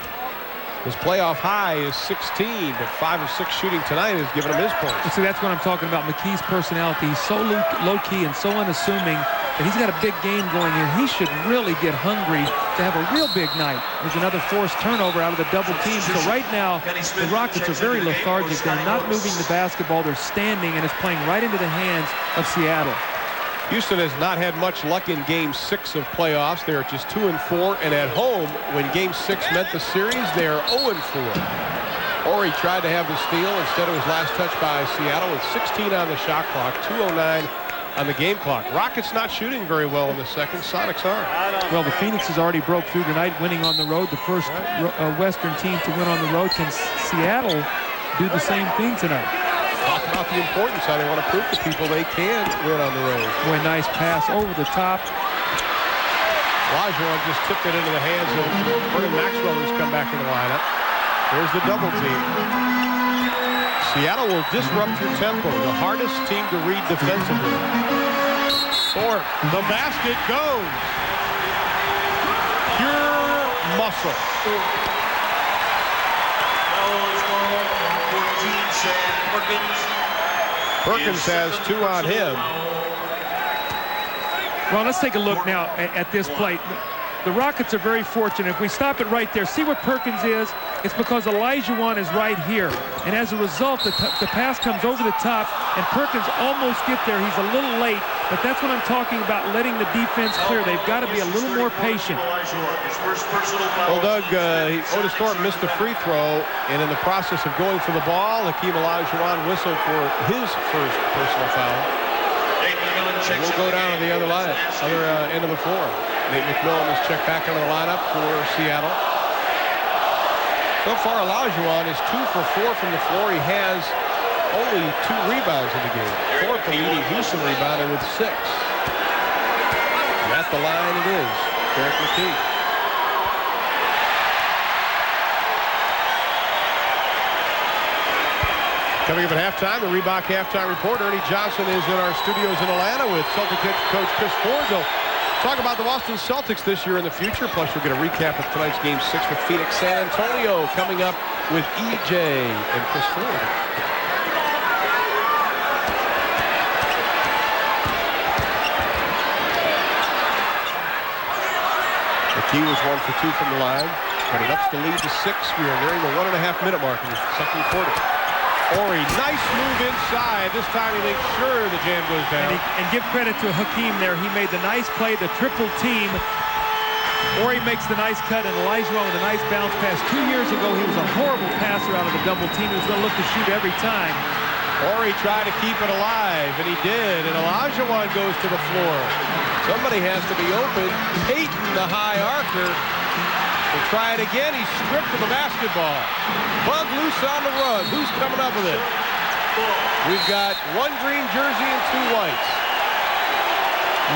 His playoff high is 16, but 5 of 6 shooting tonight has given him his points. See, that's what I'm talking about. McKee's personality. He's so low-key and so unassuming that he's got a big game going here. He should really get hungry to have a real big night. There's another forced turnover out of the double team. So right now, the Rockets are very lethargic. They're not moving the basketball. They're standing, and it's playing right into the hands of Seattle. Houston has not had much luck in Game 6 of playoffs. They're just 2-4, and at home, when Game 6 meant the series, they are 0-4. Horry tried to have the steal. Instead, it was last touched by Seattle with 16 on the shot clock, 2:09 on the game clock. Rockets not shooting very well in the second. Sonics are. Well, the Phoenix has already broke through tonight, winning on the road. The first Western team to win on the road. Can Seattle do the same thing tonight. Talk about the importance, how they want to prove to people they can win on the road. Boy, nice pass over the top. Olajuwon just tipped it into the hands of Vernon Maxwell, who's come back in the lineup. There's the double team. Seattle will disrupt your tempo, the hardest team to read defensively. Thorpe, the basket goes. Pure muscle. Perkins has 2 on him. Well, let's take a look now at this play. The Rockets are very fortunate. If we stop it right there, see where Perkins is? It's because Olajuwon is right here. And as a result, the pass comes over the top, and Perkins almost gets there. He's a little late, but that's what I'm talking about, letting the defense clear. They've got to be a little more patient. Well, Doug, Otis Thorpe missed the free throw, and in the process of going for the ball, Hakeem Olajuwon whistled for his first personal foul. And we'll go down to the other end of the floor. Nate McMillan is checked back into the lineup for Seattle. So far, Olajuwon is 2 for 4 from the floor. He has only 2 rebounds in the game. Thorpe, the leading Houston rebounder, with 6. And at the line it is, Derek McKee. Coming up at halftime, the Reebok halftime report. Ernie Johnson is in our studios in Atlanta with Celtic head coach Chris Ford. They'll talk about the Boston Celtics this year and the future. Plus, you'll get a recap of tonight's Game 6 with Phoenix San Antonio coming up with EJ and Chris Ford. McKee was 1 for 2 from the line, but it ups the lead to 6. We are nearing the 1.5-minute mark in the second quarter. Horry, nice move inside. This time he makes sure the jam goes down. And give credit to Hakeem there. He made the nice play, the triple team. Horry makes the nice cut, and Olajuwon with a nice bounce pass. 2 years ago, he was a horrible passer out of the double team. He was going to look to shoot every time. Horry tried to keep it alive, and he did. And Olajuwon goes to the floor. Somebody has to be open. Payton, the high archer, will try it again. He's stripped of the basketball. Bug loose on the run. Who's coming up with it? We've got 1 green jersey and 2 whites.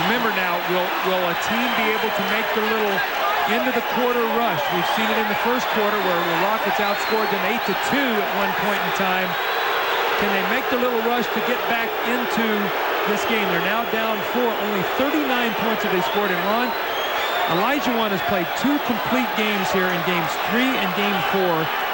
Remember now, will a team be able to make the little end of the quarter rush? We've seen it in the first quarter where the Rockets outscored them 8-2 at one point in time. Can they make the little rush to get back into this game? They're now down 4. Only 39 points have they scored. And Ron, Olajuwon has played 2 complete games here in games 3 and game 4.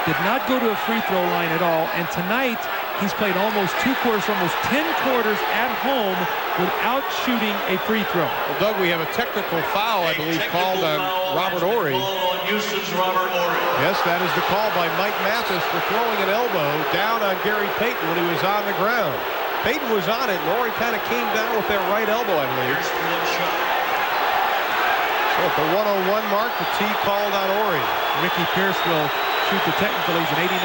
Did not go to a free throw line at all. And tonight, he's played almost 2 quarters, almost 10 quarters at home without shooting a free throw. Well, Doug, we have a technical foul, I believe, called on Robert Horry. Yes, that is the call by Mike Mathis for throwing an elbow down on Gary Payton when he was on the ground. Payton was on it, and Horry kind of came down with that right elbow, I believe. So at the 101 mark, the T called on Horry. Ricky Pierce will shoot the technical. He's an 89%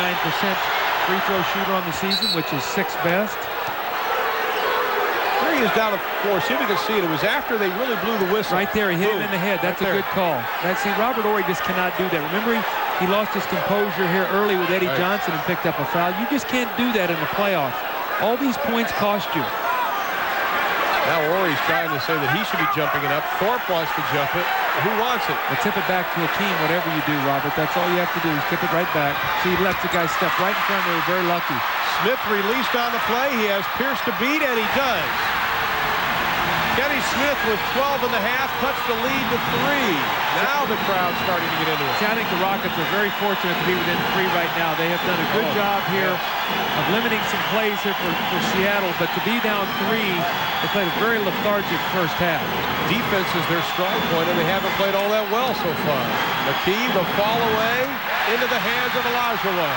free throw shooter on the season, which is 6th best. There he is down at 4. See if you can see it. It was after they really blew the whistle. Right there, he hit him in the head. That's a good call. See, Robert Horry just cannot do that. Remember, he lost his composure here early with Eddie Johnson and picked up a foul. You just can't do that in the playoffs. All these points cost you. Now Horry's trying to say that he should be jumping it up. Thorpe wants to jump it. Who wants it? Well, tip it back to Hakeem, whatever you do, Robert. That's all you have to do is tip it right back. See, he lets the guy step right in front of him. Very lucky. Smith released on the play. He has Pierce to beat, and he does. Kenny Smith with 12 and a half cuts the lead to 3. Now the crowd's starting to get into it. See, I think the Rockets are very fortunate to be within 3 right now. They have done a good job here of limiting some plays here for Seattle, but to be down 3, they played a very lethargic first half. Defense is their strong point, and they haven't played all that well so far. McKee, the fall away into the hands of Olajuwon.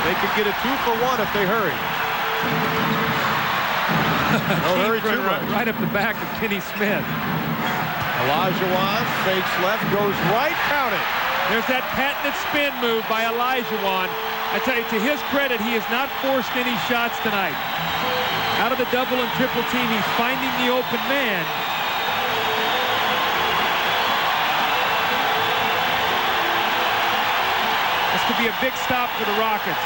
They could get a 2 for 1 if they hurry. Don't hurry too much. Right up the back of Kenny Smith. Olajuwon fakes left, goes right, count it. There's that patented spin move by Olajuwon. I tell you, to his credit, he has not forced any shots tonight. Out of the double and triple team, he's finding the open man. This could be a big stop for the Rockets.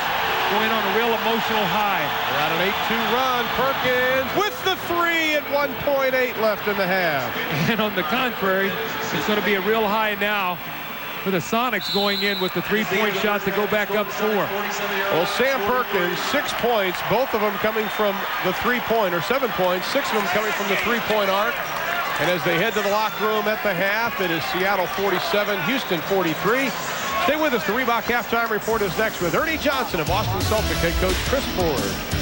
going on a real emotional high. They're on an 8-2 run. Perkins with the three at 1.8 left in the half. And on the contrary, it's going to be a real high now for the Sonics going in with the three-point shot to go back up 4. Well, Sam Perkins, 6 points, both of them coming from the three-point, or 7 points, 6 of them coming from the three-point arc. And as they head to the locker room at the half, it is Seattle 47, Houston 43. Stay with us. The Reebok Halftime Report is next with Ernie Johnson and Boston Celtics head coach Chris Ford.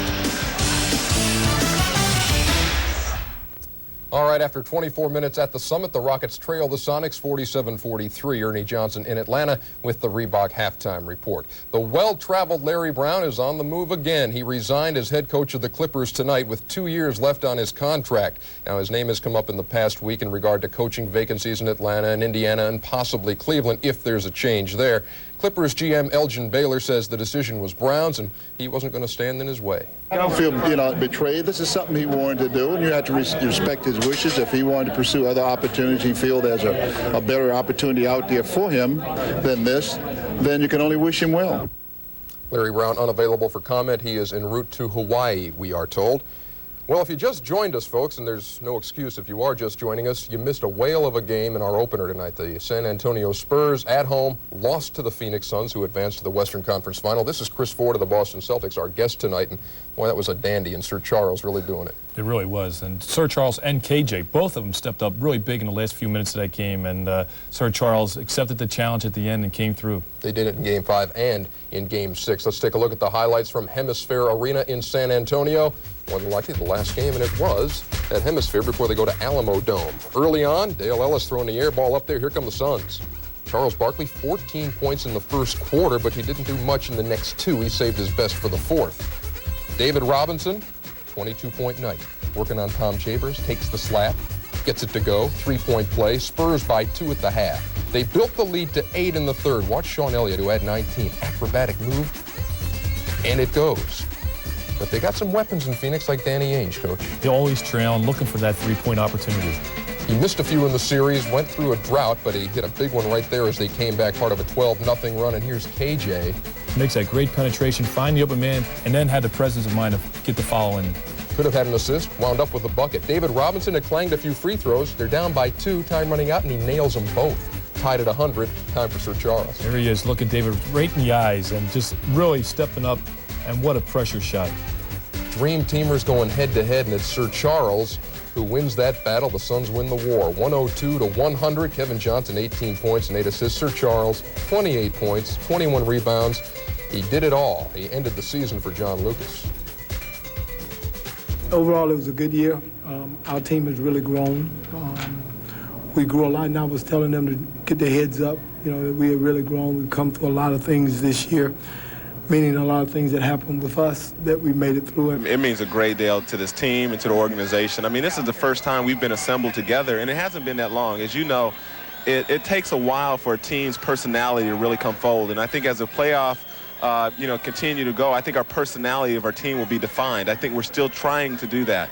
All right, after 24 minutes at the Summit, the Rockets trail the Sonics 47-43. Ernie Johnson in Atlanta with the Reebok Halftime Report. The well-traveled Larry Brown is on the move again. He resigned as head coach of the Clippers tonight with 2 years left on his contract. Now, his name has come up in the past week in regard to coaching vacancies in Atlanta and Indiana and possibly Cleveland if there's a change there. Clippers GM Elgin Baylor says the decision was Brown's and he wasn't going to stand in his way. I don't feel, betrayed. This is something he wanted to do, and you have to respect his wishes. If he wanted to pursue other opportunities, he feels there's a better opportunity out there for him than this, then you can only wish him well. Larry Brown unavailable for comment. He is en route to Hawaii, we are told. Well, if you just joined us, folks, and there's no excuse if you are just joining us, you missed a whale of a game in our opener tonight. The San Antonio Spurs at home lost to the Phoenix Suns, who advanced to the Western Conference Final. This is Chris Ford of the Boston Celtics, our guest tonight, and boy, that was a dandy, and Sir Charles really doing it. It really was, and Sir Charles and KJ, both of them stepped up really big in the last few minutes of that game, and Sir Charles accepted the challenge at the end and came through. They did it in Game 5 and in Game 6. Let's take a look at the highlights from Hemisphere Arena in San Antonio. More than likely the last game, and it was at Hemisphere before they go to Alamo Dome. Early on, Dale Ellis throwing the air ball up there. Here come the Suns. Charles Barkley, 14 points in the first quarter, but he didn't do much in the next 2. He saved his best for the fourth. David Robinson, 22-point night. Working on Tom Chambers, takes the slap, gets it to go. 3-point play. Spurs by 2 at the half. They built the lead to 8 in the third. Watch Sean Elliott, who had 19. Acrobatic move, and it goes. But they got some weapons in Phoenix like Danny Ainge, Coach. They always trail and looking for that three-point opportunity. He missed a few in the series, went through a drought, but he hit a big one right there as they came back, part of a 12-0 run. And here's KJ. Makes that great penetration, find the open man, and then had the presence of mind to get the foul in. Could have had an assist, wound up with a bucket. David Robinson had clanged a few free throws. They're down by 2, time running out, and he nails them both. Tied at 100, time for Sir Charles. There he is, looking David right in the eyes and just really stepping up, and what a pressure shot. Dream teamers going head-to-head, and it's Sir Charles who wins that battle. The Suns win the war, 102-100. Kevin Johnson, 18 points and 8 assists. Sir Charles, 28 points, 21 rebounds. He did it all. He ended the season for John Lucas. Overall, it was a good year. Our team has really grown. We grew a lot, and I was telling them to get their heads up. We have really grown. We've come through a lot of things this year, meaning a lot of things that happened with us that we made it through. It means a great deal to this team and to the organization. I mean, this is the first time we've been assembled together, and it hasn't been that long. As you know, it takes a while for a team's personality to really come forward, and I think as the playoff continue to go, I think our personality of our team will be defined. I think we're still trying to do that.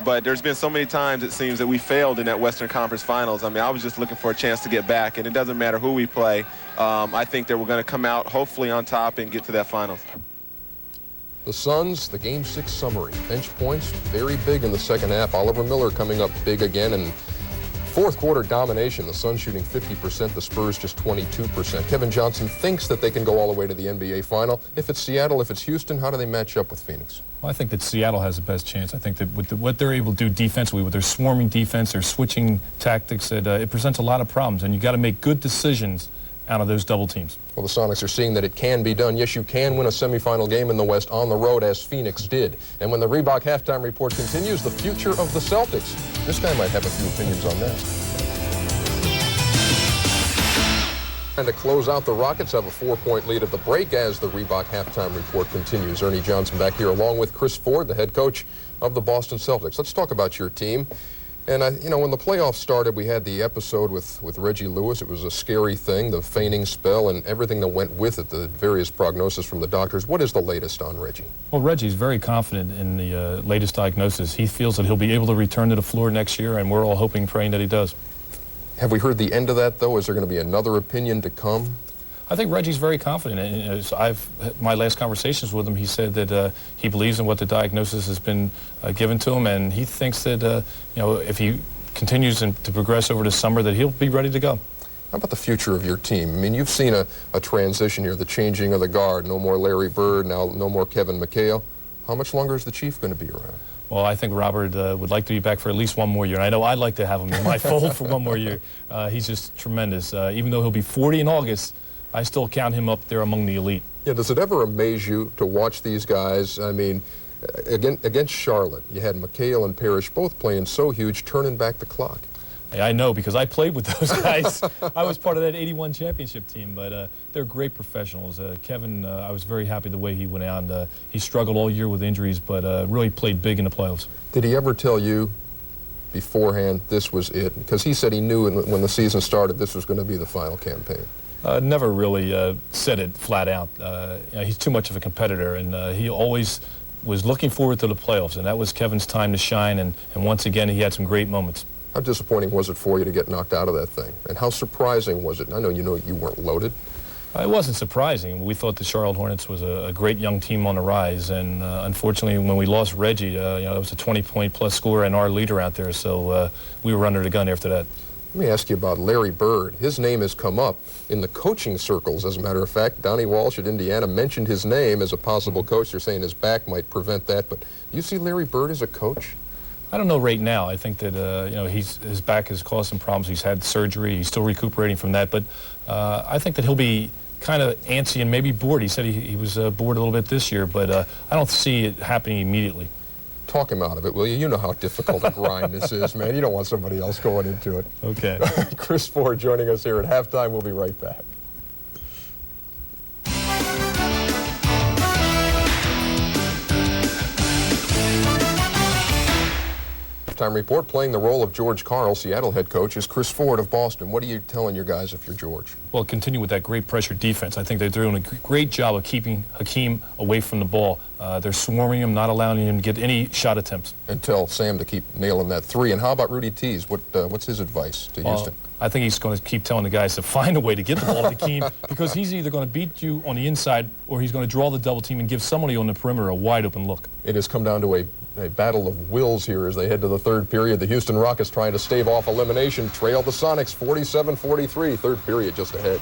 But there's been so many times, it seems, that we failed in that Western Conference Finals. I mean, I was just looking for a chance to get back, and it doesn't matter who we play. I think that we're going to come out, hopefully, on top and get to that Finals. The Suns, the Game 6 summary. Bench points, very big in the second half. Oliver Miller coming up big again, and fourth quarter domination. The Suns shooting 50%, the Spurs just 22%. Kevin Johnson thinks that they can go all the way to the NBA Final. If it's Seattle, if it's Houston, how do they match up with Phoenix? Well, I think that Seattle has the best chance. I think that with what they're able to do defensively, with their swarming defense, their switching tactics, it presents a lot of problems, and you got to make good decisions out of those double teams. Well, the Sonics are seeing that it can be done. Yes, you can win a semifinal game in the West on the road, as Phoenix did. And when the Reebok Halftime Report continues, the future of the Celtics. This guy might have a few opinions on that. And to close out, the Rockets have a 4-point lead at the break as the Reebok Halftime Report continues. Ernie Johnson back here along with Chris Ford, the head coach of the Boston Celtics. Let's talk about your team. And, when the playoffs started, we had the episode with Reggie Lewis. It was a scary thing, the feigning spell and everything that went with it, the various prognosis from the doctors. What is the latest on Reggie? Well, Reggie's very confident in the latest diagnosis. He feels that he'll be able to return to the floor next year, and we're all hoping, praying that he does. Have we heard the end of that, though? Is there going to be another opinion to come? I think Reggie's very confident. And as my last conversations with him, he said that he believes in what the diagnosis has been given to him, and he thinks that if he continues to progress over the summer, that he'll be ready to go. How about the future of your team? I mean, you've seen a transition here, the changing of the guard. No more Larry Bird, now no more Kevin McHale. How much longer is the Chief going to be around? Well, I think Robert would like to be back for at least one more year. And I know I'd like to have him in my fold for one more year. He's just tremendous. Even though he'll be 40 in August, I still count him up there among the elite. Yeah, does it ever amaze you to watch these guys? I mean, against Charlotte, you had McHale and Parrish both playing so huge, turning back the clock. I know, because I played with those guys. I was part of that '81 championship team, but they're great professionals. Kevin, I was very happy the way he went out. He struggled all year with injuries, but really played big in the playoffs. Did he ever tell you beforehand this was it? Because he said he knew when the season started this was going to be the final campaign. Never really said it flat out. He's too much of a competitor, and he always was looking forward to the playoffs, and that was Kevin's time to shine, and once again he had some great moments. How disappointing was it for you to get knocked out of that thing? And how surprising was it? I know you weren't loaded. It wasn't surprising. We thought the Charlotte Hornets was a great young team on the rise, and unfortunately when we lost Reggie, it was a 20-point-plus scorer and our leader out there, so we were under the gun after that. Let me ask you about Larry Bird. His name has come up in the coaching circles, as a matter of fact. Donnie Walsh at Indiana mentioned his name as a possible coach. They're saying his back might prevent that, but do you see Larry Bird as a coach? I don't know right now. I think that his back has caused some problems. He's had surgery. He's still recuperating from that. But I think that he'll be kind of antsy and maybe bored. He said he was bored a little bit this year, but I don't see it happening immediately. Talk him out of it, will you? You know how difficult a grind this is, man. You don't want somebody else going into it. Okay. Chris Ford joining us here at halftime. We'll be right back. Halftime report, playing the role of George Karl, Seattle head coach, is Chris Ford of Boston. What are you telling your guys if you're George? Well, continue with that great pressure defense. I think they're doing a great job of keeping Hakeem away from the ball. They're swarming him, not allowing him to get any shot attempts. And tell Sam to keep nailing that three. And how about Rudy Tees? What's his advice to Houston? I think he's going to keep telling the guys to find a way to get the ball to Hakeem because he's either going to beat you on the inside or he's going to draw the double team and give somebody on the perimeter a wide open look. It has come down to a battle of wills here as they head to the third period. The Houston Rockets trying to stave off elimination, trail the Sonics 47-43. Third period just ahead.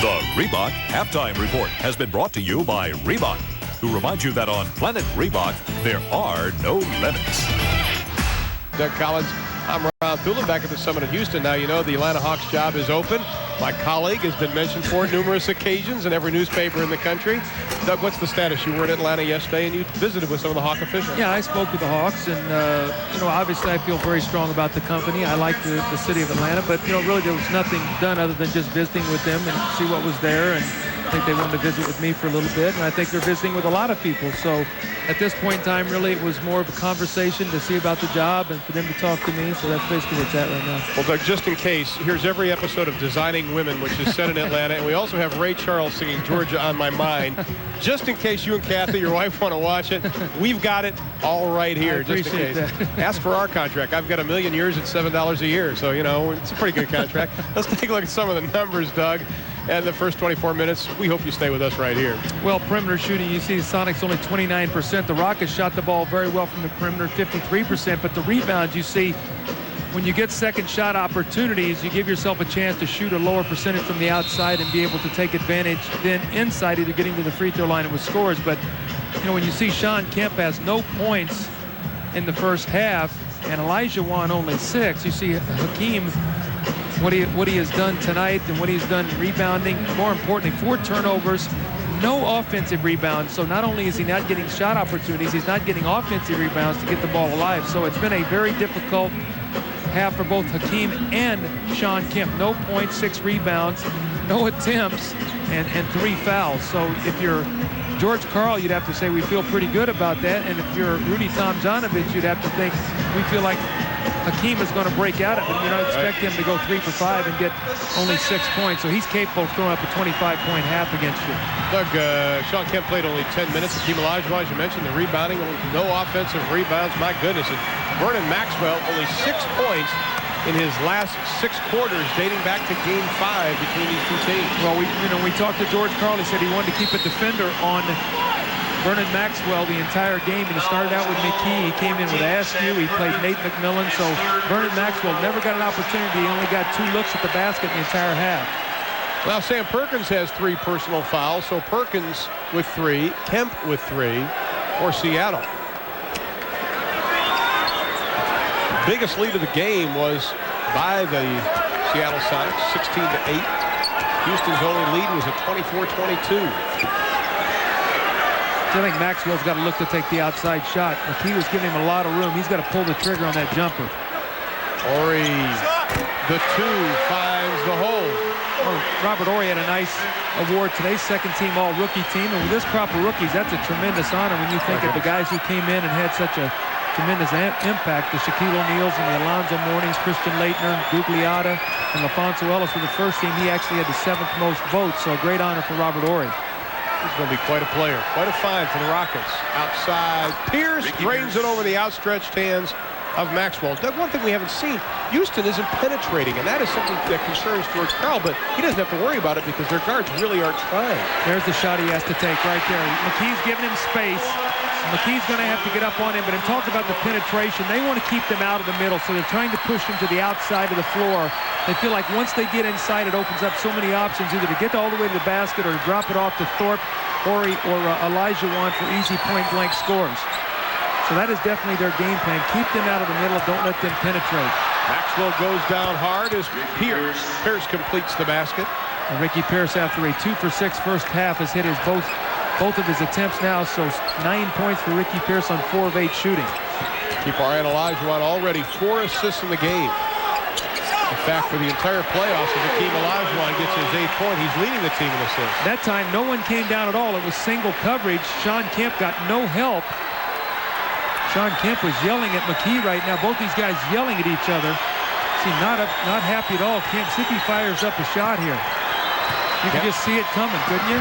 The Reebok Halftime Report has been brought to you by Reebok, who reminds you that on Planet Reebok, there are no limits. Doug Collins, I'm Ron Thulin back at the Summit in Houston. Now you know the Atlanta Hawks job is open. My colleague has been mentioned for numerous occasions in every newspaper in the country. Doug, what's the status? You were in Atlanta yesterday and you visited with some of the Hawk officials. Yeah, I spoke with the Hawks, and obviously I feel very strong about the company. I like the city of Atlanta, but really there was nothing done other than just visiting with them and see what was there. And I think they wanted to visit with me for a little bit, and I think they're visiting with a lot of people. So at this point in time, really, it was more of a conversation to see about the job and for them to talk to me. So that's basically where it's at right now. Well, Doug, just in case, here's every episode of Designing Women, which is set in Atlanta, and we also have Ray Charles singing Georgia on My Mind. Just in case you and Kathy, your wife, want to watch it, we've got it all right here. I just in case. that. Ask for our contract. I've got 1 million years at $7 a year, so, it's a pretty good contract. Let's take a look at some of the numbers, Doug. And the first 24 minutes, we hope you stay with us right here. Well, perimeter shooting, you see the Sonics only 29%. The Rockets shot the ball very well from the perimeter, 53%. But the rebounds, you see, when you get second shot opportunities, you give yourself a chance to shoot a lower percentage from the outside and be able to take advantage then inside, either getting to the free throw line and with scores. But, when you see Sean Kemp has no points in the first half and Elijah Wan only 6, you see Hakeem, what he has done tonight and what he's done rebounding. More importantly, 4 turnovers, no offensive rebounds. So not only is he not getting shot opportunities, he's not getting offensive rebounds to get the ball alive. So it's been a very difficult half for both Hakeem and Sean Kemp. No points, 6 rebounds, no attempts, and 3 fouls. So if you're George Karl, you'd have to say we feel pretty good about that. And if you're Rudy Tomjanovich, you'd have to think we feel like Hakeem is going to break out of it. You don't expect him to go 3 for 5 and get only 6 points. So he's capable of throwing up a 25-point half against you. Doug, Sean Kemp played only 10 minutes. Hakeem Olajuwon, as you mentioned, the rebounding, no offensive rebounds. My goodness. And Vernon Maxwell, only 6 points in his last 6 quarters dating back to Game 5 between these two teams. Well, we talked to George Karl. He said he wanted to keep a defender on Vernon Maxwell the entire game, and he started out with McKee. He came in with Askew. He played Nate McMillan. So Vernon Maxwell never got an opportunity. He only got 2 looks at the basket in the entire half. Well, Sam Perkins has 3 personal fouls. So Perkins with 3, Kemp with 3 for Seattle. Biggest lead of the game was by the Seattle Sonics, 16-8. Houston's only lead was at 24-22. I think Maxwell's got to look to take the outside shot. McKee was giving him a lot of room. He's got to pull the trigger on that jumper. Horry, the 2 finds the hole. Robert Horry had a nice award today, second-team all-rookie team. And with this crop of rookies, that's a tremendous honor when you think of the guys who came in and had such a tremendous impact. The Shaquille O'Neals and the Alonzo Mournings, Christian Laettner, Gugliotta, and LaFonso Ellis with the first team. He actually had the 7th most votes, so a great honor for Robert Horry. He's going to be quite a player. Quite a find for the Rockets. Outside, Pierce drains it over the outstretched hands of Maxwell. Doug, one thing we haven't seen, Houston isn't penetrating, and that is something that concerns George Karl, but he doesn't have to worry about it because their guards really aren't trying. There's the shot he has to take right there. McKee's giving him space. McKee's going to have to get up on him, but in talk about the penetration, they want to keep them out of the middle, so they're trying to push him to the outside of the floor. They feel like once they get inside, it opens up so many options, either to get all the way to the basket or to drop it off to Thorpe, Horry, or Elijah Wan for easy point-blank scores. So that is definitely their game plan. Keep them out of the middle. Don't let them penetrate. Maxwell goes down hard as Pierce. Pierce completes the basket. And Ricky Pierce, after a 2-for-6 first half, has hit his both of his attempts now. So 9 points for Ricky Pierce on 4 of 8 shooting. Keep our eye on Elijah Wan, already 4 assists in the game. In fact, for the entire playoffs, if Hakeem Olajuwon gets his 8th point, he's leading the team in assists. That time, no one came down at all. It was single coverage. Sean Kemp got no help. Sean Kemp was yelling at McKee right now. Both these guys yelling at each other. See, not happy at all. Kemp, see if he fires up a shot here. You can just see it coming, couldn't you?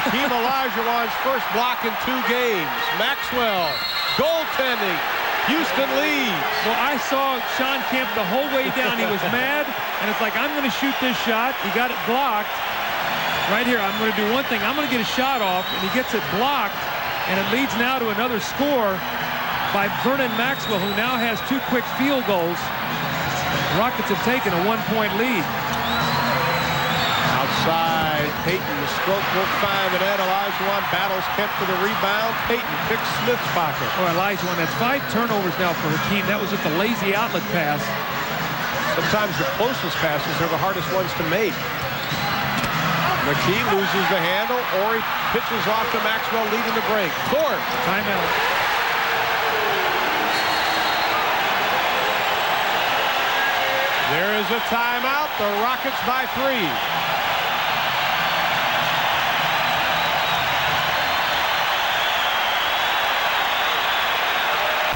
Hakeem Olajuwon's first block in 2 games. Maxwell, goaltending. Houston leads. Well, I saw Sean Kemp the whole way down. He was mad, and it's like, I'm going to shoot this shot. He got it blocked. Right here, I'm going to do one thing. I'm going to get a shot off, and he gets it blocked, and it leads now to another score by Vernon Maxwell, who now has 2 quick field goals. The Rockets have taken a 1-point lead. Outside, Payton, the stroke won't find the net. Olajuwon battles Kemp for the rebound. Payton picks Smith's pocket. Oh, Olajuwon, that's 5 turnovers now for Hakeem. That was just a lazy outlet pass. Sometimes the closest passes are the hardest ones to make. McKee loses the handle. Horry pitches off to Maxwell, leading the break. Thorpe. Timeout. There is a timeout. The Rockets by 3.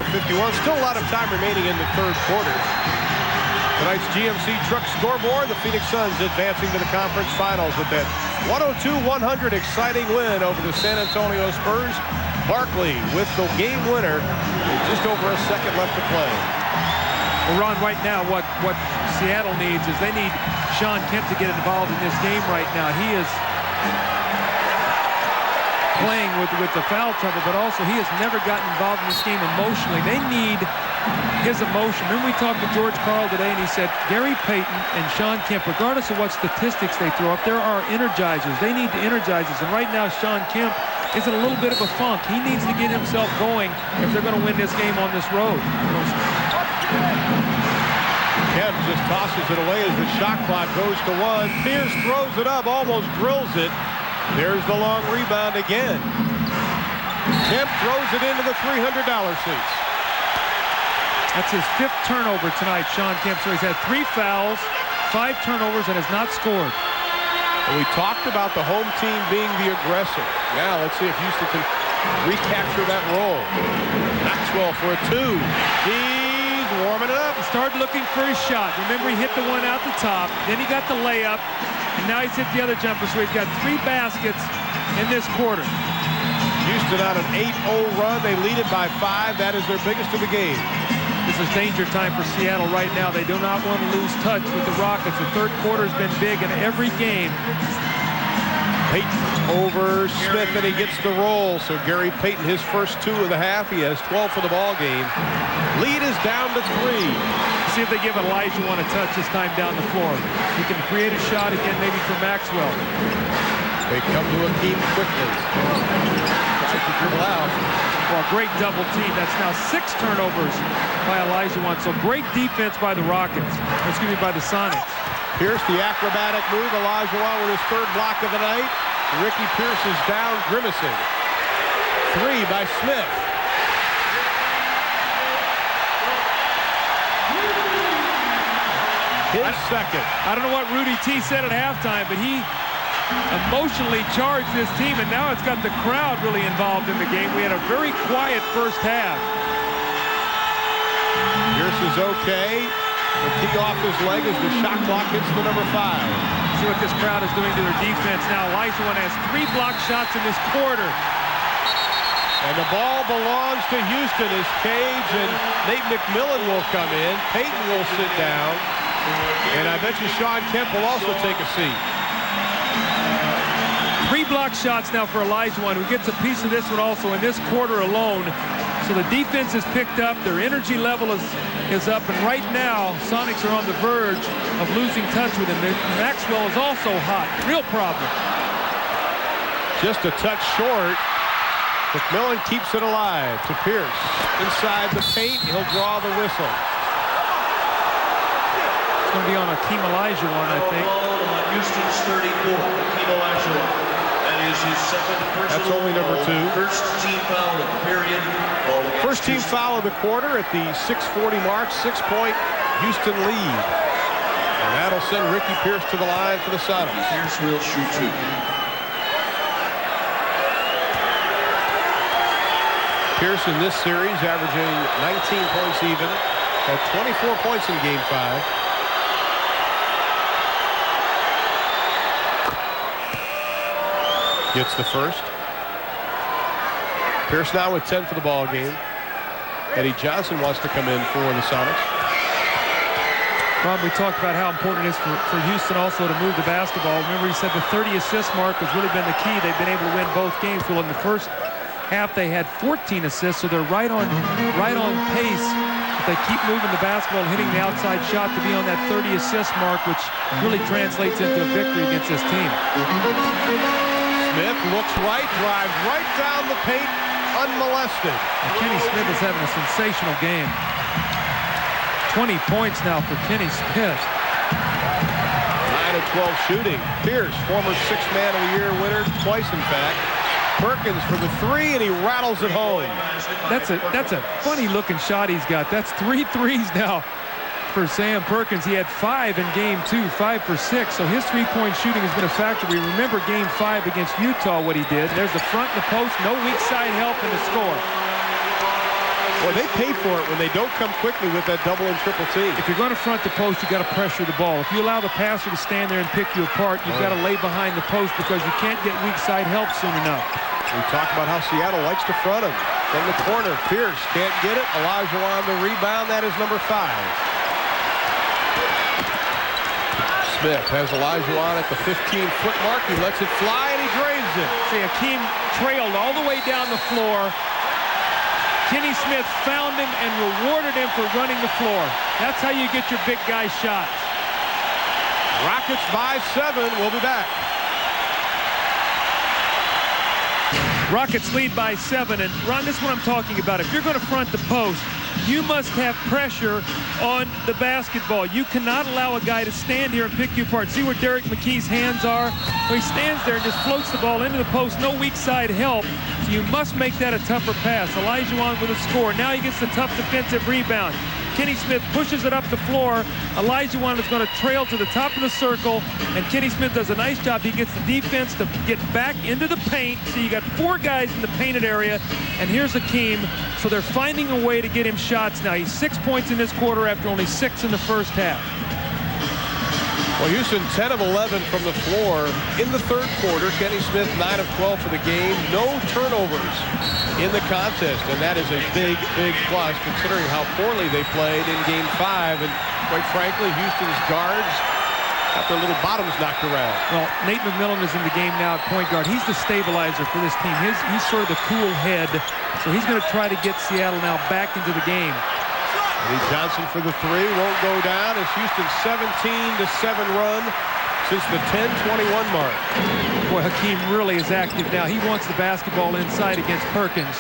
51. Still a lot of time remaining in the 3rd quarter. Tonight's GMC Truck Scoreboard, the Phoenix Suns advancing to the conference finals with that 102-100 exciting win over the San Antonio Spurs. Barkley with the game winner with just over a second left to play. Well, Ron, right now what Seattle needs is they need Sean Kemp to get involved in this game right now. He is playing with the foul trouble, but also he has never gotten involved in this game emotionally. They need his emotion. Remember we talked to George Karl today, and he said Gary Payton and Sean Kemp, regardless of what statistics they throw up, there are energizers. They need to energize us, and right now Sean Kemp is in a little bit of a funk. He needs to get himself going if they're going to win this game on this road. Kemp just tosses it away as the shot clock goes to 1. Pierce throws it up, almost drills it. There's the long rebound again. Kemp throws it into the $300 seats. That's his 5th turnover tonight, Sean Kemp. So he's had 3 fouls, 5 turnovers, and has not scored. And we talked about the home team being the aggressor. Now let's see if Houston can recapture that role. Maxwell for a 2. He's warming it up. He started looking for his shot. Remember, he hit the one out the top. Then he got the layup. And now he's hit the other jumper, so he's got 3 baskets in this quarter. Houston on an 8-0 run. They lead it by 5. That is their biggest of the game. This is danger time for Seattle right now. They do not want to lose touch with the Rockets. The third quarter has been big in every game. Payton over Smith, and he gets the roll. So Gary Payton, his first 2 of the half, he has 12 for the ball game. Lead is down to 3. See if they give Olajuwon a touch this time down the floor. He can create a shot again, maybe for Maxwell. They come to Akeem quickly. Tries to dribble out. Well, great double team. That's now 6 turnovers by Olajuwon. So great defense by the Rockets. Excuse me, by the Sonics. Pierce, the acrobatic move. Olajuwon with his 3rd block of the night. Ricky Pierce is down, grimacing. 3 by Smith. His second. I don't know what Rudy T said at halftime, but he emotionally charged this team, and now it's got the crowd really involved in the game. We had a very quiet first half. Pierce is okay. The tee off his leg as the shot clock hits the number 5. See what this crowd is doing to their defense now. Olajuwon has 3 block shots in this quarter. And the ball belongs to Houston as Cage and Nate McMillan will come in. Payton will sit down. And I bet you Sean Kemp will also take a seat. 3 block shots now for Olajuwon, who gets a piece of this one also in this quarter alone. So the defense is picked up. Their energy level is up. And right now, Sonics are on the verge of losing touch with him. Maxwell is also hot. Real problem. Just a touch short. McMillan keeps it alive to Pierce. Inside the paint, he'll draw the whistle. It's going to be on Akeem Olajuwon, I think. Houston's 34, Akeem Olajuwon. That is his 2nd personal. That's only number 2. First team foul of the period. First team foul of the quarter at the 6:40 mark. 6-point Houston lead. And that'll send Ricky Pierce to the line for the Sonics. Pierce will shoot 2. Pierce in this series averaging 19 points even. Had 24 points in Game 5. Gets the first. Pierce now with 10 for the ball game. Eddie Johnson wants to come in for the Sonics. Rob, we talked about how important it is for Houston also to move the basketball. Remember, he said the 30 assist mark has really been the key. They've been able to win both games. Well, in the first half, they had 14 assists, so they're right on pace. If they keep moving the basketball and hitting the outside shot to be on that 30 assist mark, which really translates into a victory against this team. Smith looks right, drives right down the paint, unmolested. And Kenny Smith is having a sensational game. 20 points now for Kenny Smith. 9 of 12 shooting. Pierce, former 6th Man of the Year winner, twice in fact. Perkins for the 3, and he rattles it home. That's a funny looking shot he's got. That's 3 threes now for Sam Perkins. He had 5 in Game 2, 5 for 6. So his 3-point shooting has been a factor. We remember Game 5 against Utah, what he did. There's the front and the post, no weak side help in the score. Well, they pay for it when they don't come quickly with that double and triple team. If you're going to front the post, you got to pressure the ball. If you allow the passer to stand there and pick you apart, you've got to lay behind the post because you can't get weak side help soon enough. We talked about how Seattle likes to front him. From the corner, Pierce can't get it. Olajuwon the rebound. That is number 5. Smith has Olajuwon at the 15-foot mark. He lets it fly, and he drains it. See, Akeem trailed all the way down the floor. Kenny Smith found him and rewarded him for running the floor. That's how you get your big guy shots. Rockets by 7. We'll be back. Rockets lead by 7, and Ron, this is what I'm talking about. If you're going to front the post, you must have pressure on the basketball. You cannot allow a guy to stand here and pick you apart. See where Derek McKee's hands are? Well, he stands there and just floats the ball into the post. No weak side help. So you must make that a tougher pass. Olajuwon with a score. Now he gets the tough defensive rebound. Kenny Smith pushes it up the floor. Olajuwon is going to trail to the top of the circle, and Kenny Smith does a nice job. He gets the defense to get back into the paint. So you got 4 guys in the painted area, and here's Akeem. So they're finding a way to get him shots now. He's 6 points in this quarter after only 6 in the first half. Well, Houston 10 of 11 from the floor in the third quarter. Kenny Smith 9 of 12 for the game. No turnovers in the contest, and that is a big, big plus considering how poorly they played in Game 5. And quite frankly, Houston's guards got their little bottoms knocked around. Well, Nate McMillan is in the game now at point guard. He's the stabilizer for this team. He's sort of the cool head, so he's going to try to get Seattle now back into the game. Eddie Johnson for the three won't go down. It's Houston's 17-7 run since the 10-21 mark. Boy, Hakeem really is active now. He wants the basketball inside against Perkins.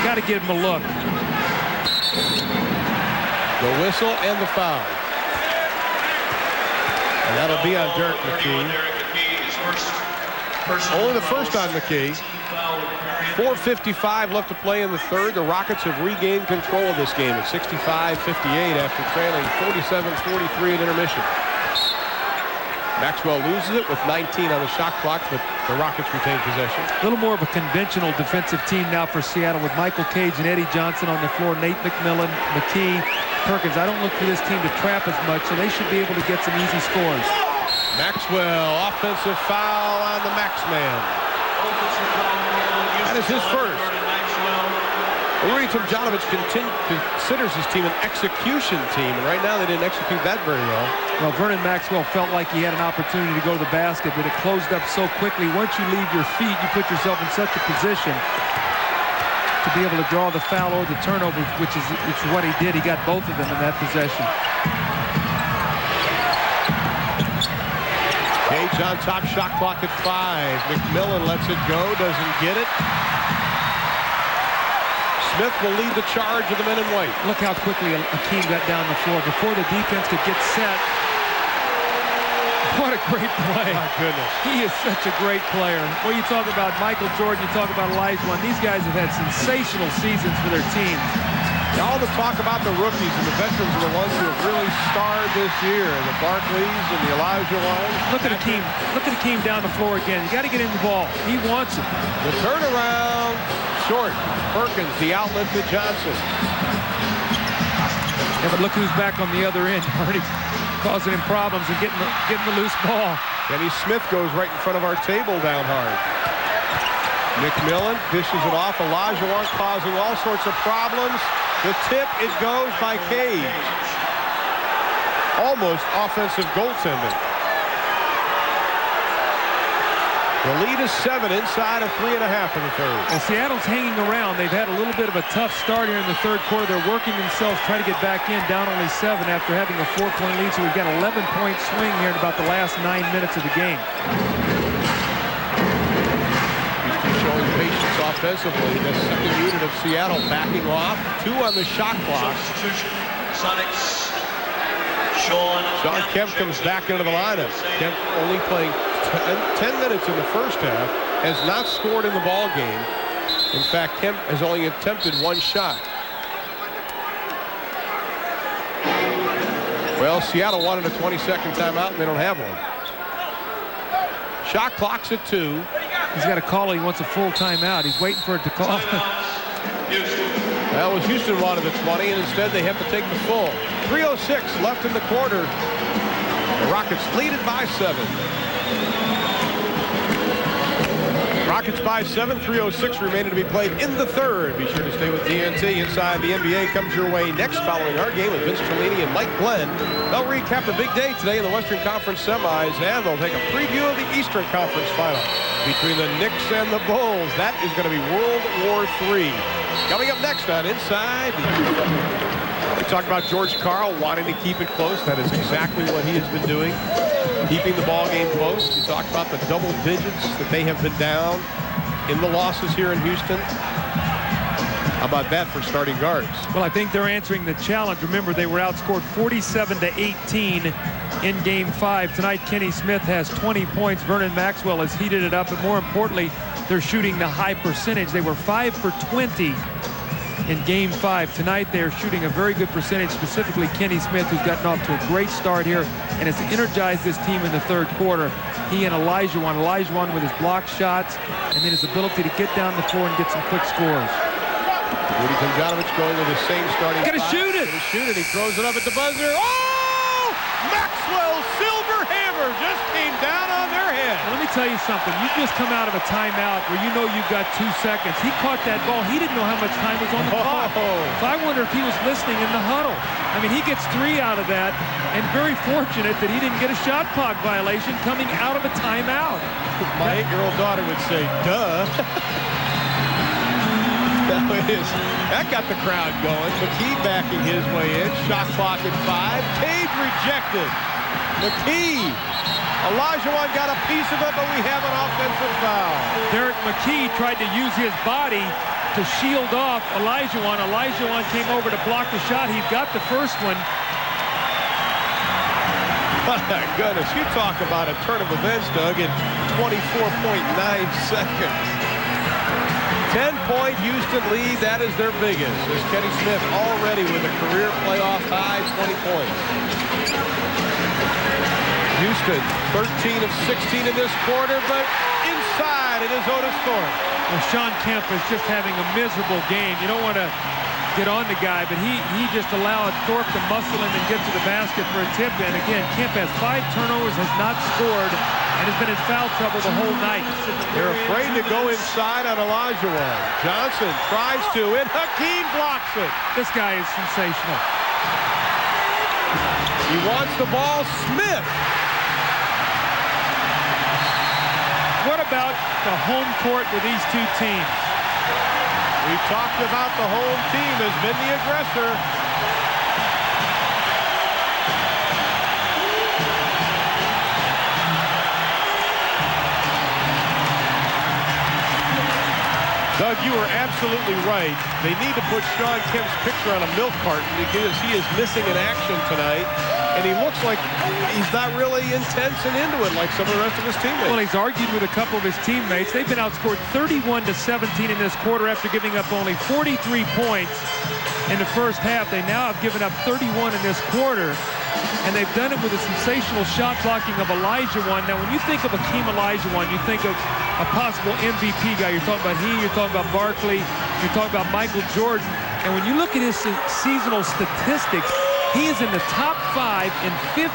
Got to give him a look. The whistle and the foul. And that'll be on Derek McKee. Only the first on McKee. 4:55 left to play in the third. The Rockets have regained control of this game at 65-58 after trailing 47-43 at intermission. Maxwell loses it with 19 on the shot clock, but the Rockets retain possession. A little more of a conventional defensive team now for Seattle with Michael Cage and Eddie Johnson on the floor, Nate McMillan, McKee, Perkins. I don't look for this team to trap as much, so they should be able to get some easy scores. Maxwell, offensive foul on the Max man. That is his first. Rudy Tomjanovich considers his team an execution team, and right now they didn't execute that very well. Well, Vernon Maxwell felt like he had an opportunity to go to the basket, but it closed up so quickly. Once you leave your feet, you put yourself in such a position to be able to draw the foul or the turnover, which is what he did. He got both of them in that possession. Cage on top, shot clock at 5. McMillan lets it go, doesn't get it. Smith will lead the charge of the men in white. Look how quickly Hakeem got down the floor before the defense could get set. What a great play. My goodness. He is such a great player. Well, you talk about Michael Jordan, you talk about Olajuwon. These guys have had sensational seasons for their teams. All the talk about the rookies and the veterans are the ones who have really starred this year. The Barkleys and the Olajuwons. Look at Hakeem. Look at Hakeem down the floor again. You got to get him the ball. He wants it. The turnaround, short. Perkins, the outlet to Johnson. Yeah, but look who's back on the other end. Already causing him problems and getting the loose ball. Kenny Smith goes right in front of our table down hard. McMillan dishes it off. Olajuwon causing all sorts of problems. The tip, it goes by Cage. Almost offensive goaltending. The lead is 7 inside of 3.5 in the third. Well, Seattle's hanging around. They've had a little bit of a tough start here in the third quarter. They're working themselves, trying to get back in, down only 7 after having a 4-point lead. So we've got an 11-point swing here in about the last 9 minutes of the game. Showing patience offensively. The second unit of Seattle backing off. 2 on the shot clock. Sonics. Sean Kemp comes back into the lineup. Kemp only playing 10 minutes in the first half, has not scored in the ball game. In fact, Kemp has only attempted 1 shot. Well, Seattle wanted a 20-second timeout, and they don't have one. Shot clock's at 2. He's got to call it. He wants a full timeout. He's waiting for it to call. Well, Houston wanted the 20, and instead they have to take the full. 3:06 left in the quarter. The Rockets lead it by 7. Rockets by 7, 3:06 remaining to be played in the third. Be sure to stay with TNT. Inside the NBA comes your way next following our game with Vince Cellini and Mike Glenn. They'll recap a big day today in the Western Conference semis, and they'll take a preview of the Eastern Conference final between the Knicks and the Bulls. That is going to be World War III. Coming up next on Inside. We talked about George Karl wanting to keep it close. That is exactly what he has been doing. Keeping the ball game close. You talked about the double digits that they have been down in the losses here in Houston. How about that for starting guards? Well, I think they're answering the challenge. Remember, they were outscored 47-18 in Game 5. Tonight, Kenny Smith has 20 points. Vernon Maxwell has heated it up, and more importantly, they're shooting the high percentage. They were 5 for 20 in Game 5. Tonight, they're shooting a very good percentage, specifically Kenny Smith, who's gotten off to a great start here and has energized this team in the third quarter. He and Olajuwon with his block shots and then his ability to get down the floor and get some quick scores. Rudy Tomjanovich going with the same starting. Got to shoot it. He throws it up at the buzzer. Oh! Maxwell silver hammer just came down on their head. Let me tell you something. You just come out of a timeout where you know you've got 2 seconds. He caught that ball. He didn't know how much time was on the clock. So I wonder if he was listening in the huddle. I mean, he gets 3 out of that, and very fortunate that he didn't get a shot clock violation coming out of a timeout. My 8-year-old daughter would say, duh. That got the crowd going. McKee backing his way in. Shot clock at 5. Cage rejected. McKee. Olajuwon got a piece of it, but we have an offensive foul. Derek McKee tried to use his body to shield off Olajuwon. Olajuwon came over to block the shot. He got the first one. My goodness, you talk about a turn of events, Doug, in 24.9 seconds. 10-point Houston lead, that is their biggest. As Kenny Smith already with a career playoff high 20 points. Houston 13 of 16 in this quarter, but inside it is Otis Thorpe. Well, Sean Kemp is just having a miserable game. You don't want to get on the guy, but he just allowed Thorpe to muscle in and get to the basket for a tip in. Again, Kemp has 5 turnovers, has not scored, and has been in foul trouble the whole night. They're afraid to go inside on Olajuwon. Johnson tries to, and Hakeem blocks it. This guy is sensational. He wants the ball. Smith. What about the home court with these 2 teams? We've talked about the home team has been the aggressor. Doug, you are absolutely right. They need to put Sean Kemp's picture on a milk carton because he is missing in action tonight. And he looks like he's not really intense and into it like some of the rest of his teammates. Well, he's argued with a couple of his teammates. They've been outscored 31-17 in this quarter after giving up only 43 points in the first half. They now have given up 31 in this quarter. And they've done it with a sensational shot blocking of Olajuwon. Now, when you think of Hakeem Olajuwon, you think of a possible MVP guy. You're talking about you're talking about Barkley, you're talking about Michael Jordan. And when you look at his seasonal statistics, he is in the top 5 in 15,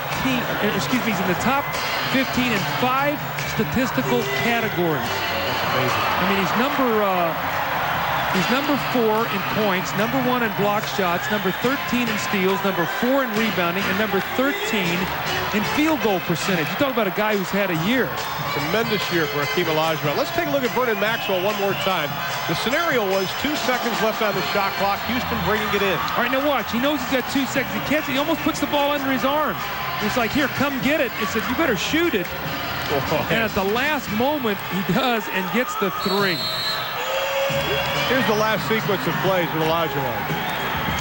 he's in the top 15 in 5 statistical categories. That's amazing. I mean, he's number 4 in points, number 1 in block shots, number 13 in steals, number 4 in rebounding, and number 13 in field goal percentage. You talk about a guy who's had a year. Tremendous year for Hakeem Olajuwon. Let's take a look at Vernon Maxwell one more time. The scenario was 2 seconds left on the shot clock. Houston bringing it in. All right, now watch. He knows he's got 2 seconds. He can't. He almost puts the ball under his arm. He's like, here, come get it. He said, you better shoot it. And at the last moment, he does and gets the 3. Here's the last sequence of plays with Olajuwon.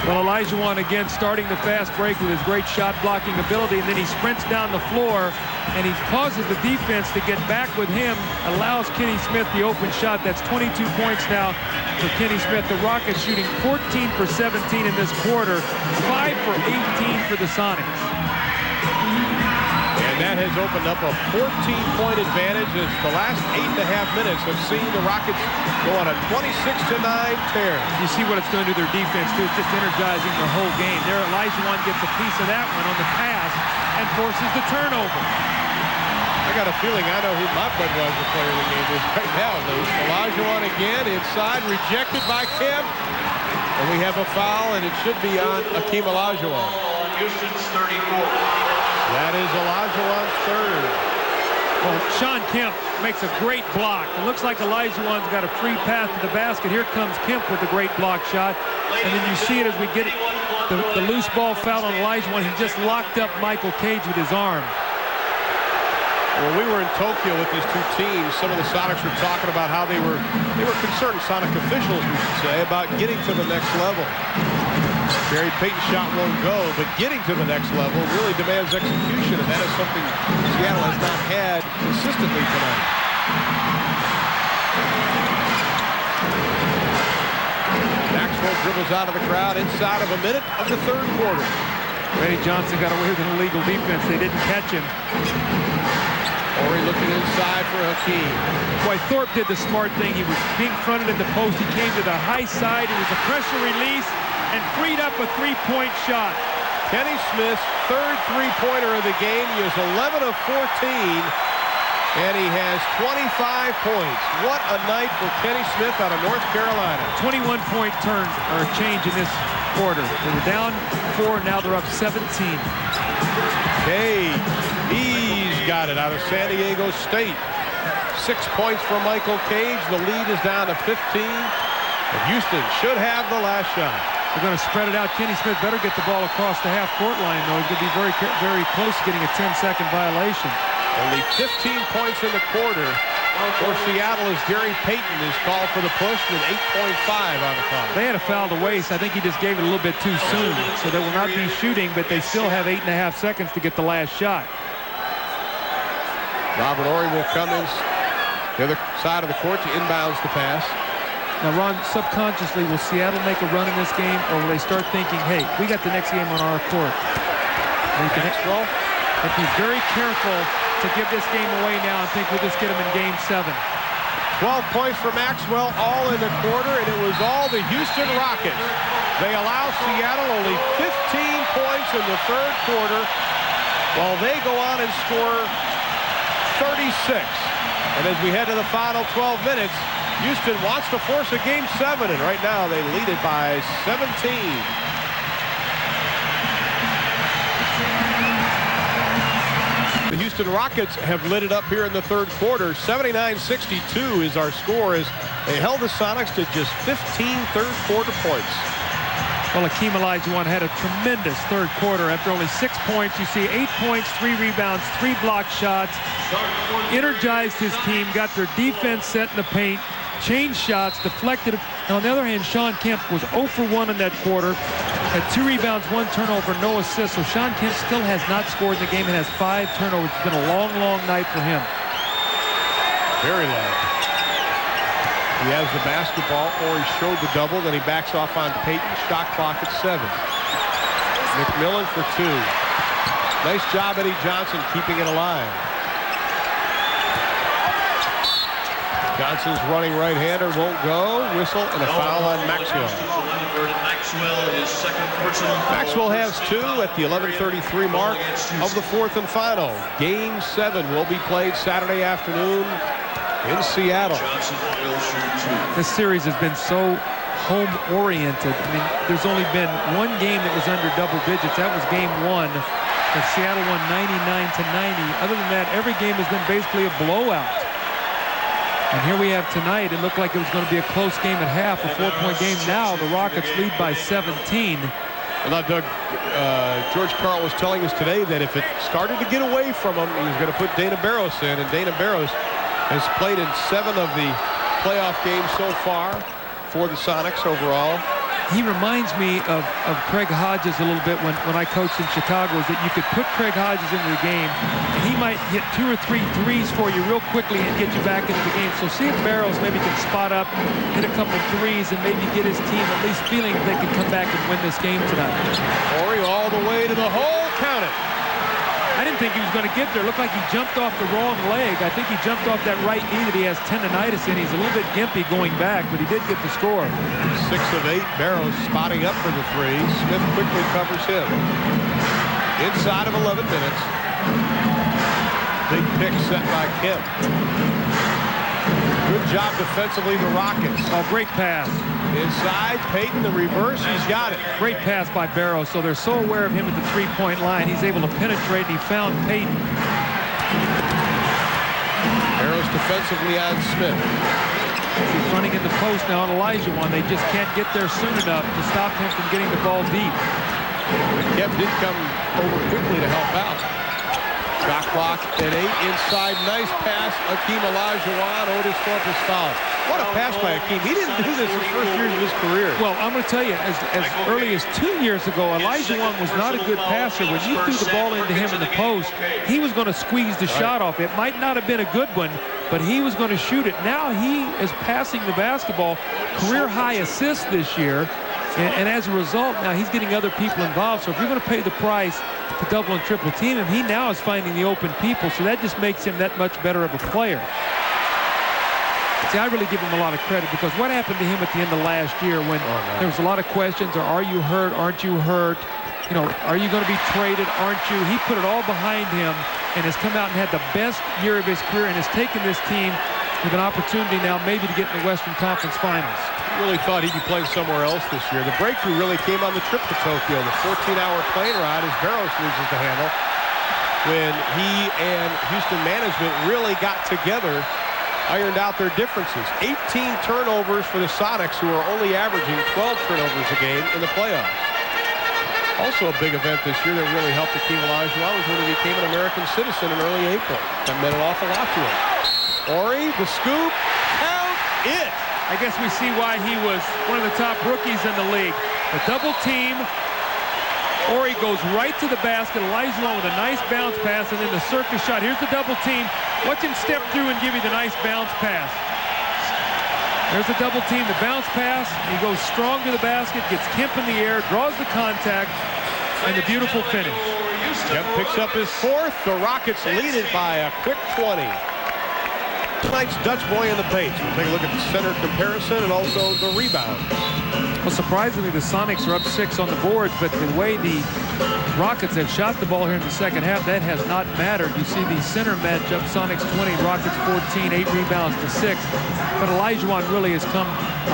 Well, Olajuwon again starting the fast break with his great shot blocking ability, and then he sprints down the floor and he causes the defense to get back with him, allows Kenny Smith the open shot. That's 22 points now for Kenny Smith. The Rockets shooting 14 for 17 in this quarter, 5 for 18 for the Sonics. And that has opened up a 14-point advantage as the last 8.5 minutes have seen the Rockets go on a 26-9 tear. You see what it's doing to their defense, too. It's just energizing the whole game. There, Olajuwon gets a piece of that one on the pass and forces the turnover. I got a feeling I know who my Budweiser player of the game is right now, Luke. Olajuwon again inside, rejected by Kemp. And we have a foul, and it should be on Hakeem Olajuwon. Houston's 34. That is Olajuwon's 3rd. Well, Sean Kemp makes a great block. It looks like Olajuwon's got a free path to the basket. Here comes Kemp with a great block shot. And then you see it as we get the loose ball foul on Olajuwon. He just locked up Michael Cage with his arm. When we were in Tokyo with these 2 teams, some of the Sonics were talking about how they were concerned, Sonic officials, we should say, about getting to the next level. Gary Payton's shot won't go, but getting to the next level really demands execution, and that is something Seattle has not had consistently tonight. Maxwell dribbles out of the crowd inside of a minute of the 3rd quarter. Randy Johnson got away with an illegal defense. They didn't catch him. Horry looking inside for Hakeem. Boy, Thorpe did the smart thing. He was being fronted in the post. He came to the high side. It was a pressure release and freed up a 3-point shot. Kenny Smith's third three-pointer of the game. He is 11 of 14, and he has 25 points. What a night for Kenny Smith out of North Carolina. 21-point turn or change in this quarter. They were down 4, now they're up 17. Cage, he's got it out of San Diego State. 6 points for Michael Cage. The lead is down to 15. And Houston should have the last shot. They're going to spread it out. Kenny Smith better get the ball across the half-court line, though. He's going to be very, very close to getting a 10-second violation. Only 15 points in the quarter for Seattle as Gary Payton is called for the push with 8.5 on the clock. They had a foul to waste. I think he just gave it a little bit too soon. So they will not be shooting, but they still have 8.5 seconds to get the last shot. Robert Horry will come in the other side of the court to inbounds the pass. Now, Ron, subconsciously, will Seattle make a run in this game, or will they start thinking, hey, we got the next game on our court? Maxwell. But be very careful to give this game away now and think we'll just get them in Game 7. 12 points for Maxwell, all in the quarter, and it was all the Houston Rockets. They allow Seattle only 15 points in the third quarter, while they go on and score 36. And as we head to the final 12 minutes, Houston wants to force a Game 7, and right now they lead it by 17. The Houston Rockets have lit it up here in the third quarter. 79-62 is our score as they held the Sonics to just 15 third-quarter points. Well, Akeem Olajuwon had a tremendous third quarter. After only 6 points, you see 8 points, 3 rebounds, 3 blocked shots. Energized his team, got their defense set in the paint, changed shots, deflected. And on the other hand, Sean Kemp was 0 for 1 in that quarter. Had 2 rebounds, 1 turnover, no assist. So Sean Kemp still has not scored in the game and has 5 turnovers. It's been a long, long night for him. Very long. He has the basketball, or he showed the double, then he backs off on Payton. Shot clock at 7. McMillan for 2. Nice job, Eddie Johnson, keeping it alive. Johnson's running right-hander, won't go. Whistle and a foul on Maxwell. Maxwell has 2 at the 11:33 mark of the fourth and final. Game 7 will be played Saturday afternoon in Seattle. This series has been so home-oriented. I mean, there's only been one game that was under double digits. That was Game 1. And Seattle won 99-90. Other than that, every game has been basically a blowout. And here we have tonight. It looked like it was going to be a close game at half, a 4-point game. Now the Rockets lead by 17. Well, now, Doug, George Karl was telling us today that if it started to get away from him, he was going to put Dana Barros in. And Dana Barros has played in 7 of the playoff games so far for the Sonics overall. He reminds me of Craig Hodges a little bit when I coached in Chicago, is that you could put Craig Hodges into the game, and he might hit 2 or 3 threes for you real quickly and get you back into the game. So see if Barrows maybe can spot up, hit a couple threes, and maybe get his team at least feeling they can come back and win this game tonight. Horry all the way to the hole, count it. I didn't think he was going to get there. It looked like he jumped off the wrong leg. I think he jumped off that right knee that he has tendonitis in. He's a little bit gimpy going back, but he did get the score. 6 of 8. Barrows spotting up for the 3. Smith quickly covers him. Inside of 11 minutes. Big pick set by Kemp. Good job defensively, the Rockets. Oh, great pass. Inside, Payton, the reverse, he's got it. Great pass by Barrows, so they're so aware of him at the 3-point line. He's able to penetrate, and he found Payton. Barrows defensively on Smith. He's running in the post now on Olajuwon. They just can't get there soon enough to stop him from getting the ball deep. Kemp did come over quickly to help out. Shot clock at 8 inside. Nice pass. Akeem Olajuwon. Otis Thorpe is fouled. What a pass by Akeem. He didn't do this his first years of his career. Well, I'm going to tell you, as early as 2 years ago, Olajuwon was not a good passer. When you threw the ball into him in the post, he was going to squeeze the shot off. It might not have been a good one, but he was going to shoot it. Now he is passing the basketball. Career high assists this year. And as a result, now he's getting other people involved. So if you're going to pay the price to double and triple team him, he now is finding the open people. So that just makes him that much better of a player. See, I really give him a lot of credit, because what happened to him at the end of last year when there was a lot of questions, or are you hurt, aren't you hurt? you know, are you going to be traded? Aren't you? He put it all behind him and has come out and had the best year of his career and has taken this team with an opportunity now maybe to get in the Western Conference Finals. Really thought he'd be playing somewhere else this year. The breakthrough really came on the trip to Tokyo, the 14-hour plane ride as Barros loses the handle, when he and Houston management really got together, ironed out their differences. 18 turnovers for the Sonics, who are only averaging 12 turnovers a game in the playoffs. Also a big event this year that really helped Hakeem Olajuwon was when he became an American citizen in early April. That meant an awful lot to him. Ori, the scoop, count it. I guess we see why he was one of the top rookies in the league. The double team. Ori goes right to the basket. Olajuwon with a nice bounce pass, and then the circus shot. Here's the double team. Watch him step through and give you the nice bounce pass. There's the double team, the bounce pass. He goes strong to the basket, gets Kemp in the air, draws the contact, and the beautiful finish. Kemp picks up his fourth. The Rockets lead it by a quick 20. Tonight's Dutch boy in the paint. We'll take a look at the center comparison and also the rebound. Well, surprisingly, the Sonics are up 6 on the boards, but the way the Rockets have shot the ball here in the second half, that has not mattered. You see the center matchup, Sonics 20, Rockets 14, 8 rebounds to 6. But Olajuwon really has come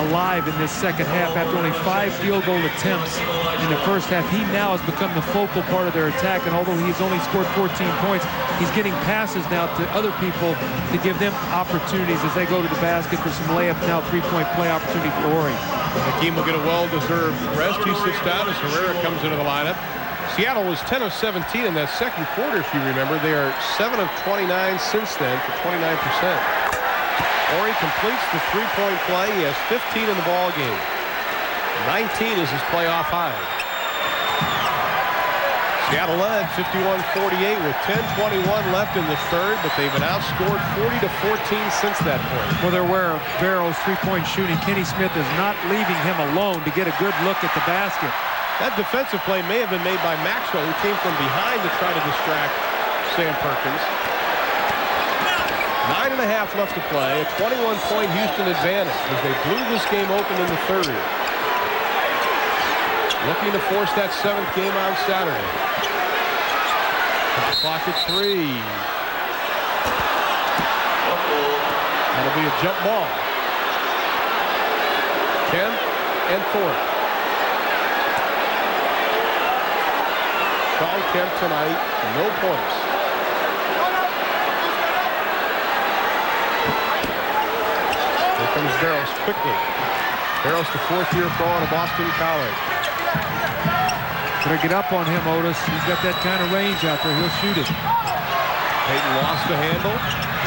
alive in this second half after only 5 field goal attempts in the first half. He now has become the focal part of their attack, and although he's only scored 14 points, he's getting passes now to other people to give them opportunities as they go to the basket for some layup, now 3-point play opportunity for Ori. Hakeem will get a well-deserved rest. He sits down as Herrera comes into the lineup. Seattle was 10 of 17 in that second quarter, if you remember. They are 7 of 29 since then for 29%. Ori completes the three-point play. He has 15 in the ball game. 19 is his playoff high. Seattle led 51-48 with 10:21 left in the third, but they've been outscored 40-14 since that point. Well, they're aware of Barrows' three-point shooting. Kenny Smith is not leaving him alone to get a good look at the basket. That defensive play may have been made by Maxwell, who came from behind to try to distract Sam Perkins. 9.5 left to play. A 21-point Houston advantage as they blew this game open in the third. Looking to force that 7th game on Saturday. Clock at 3. That'll be a jump ball. Kemp and Thorpe. Sean Kemp tonight, no points. Here comes Barros quickly. Barros, the 4th-year pro out of Boston College. Better get up on him, Otis. He's got that kind of range out there. He'll shoot it. Payton lost the handle.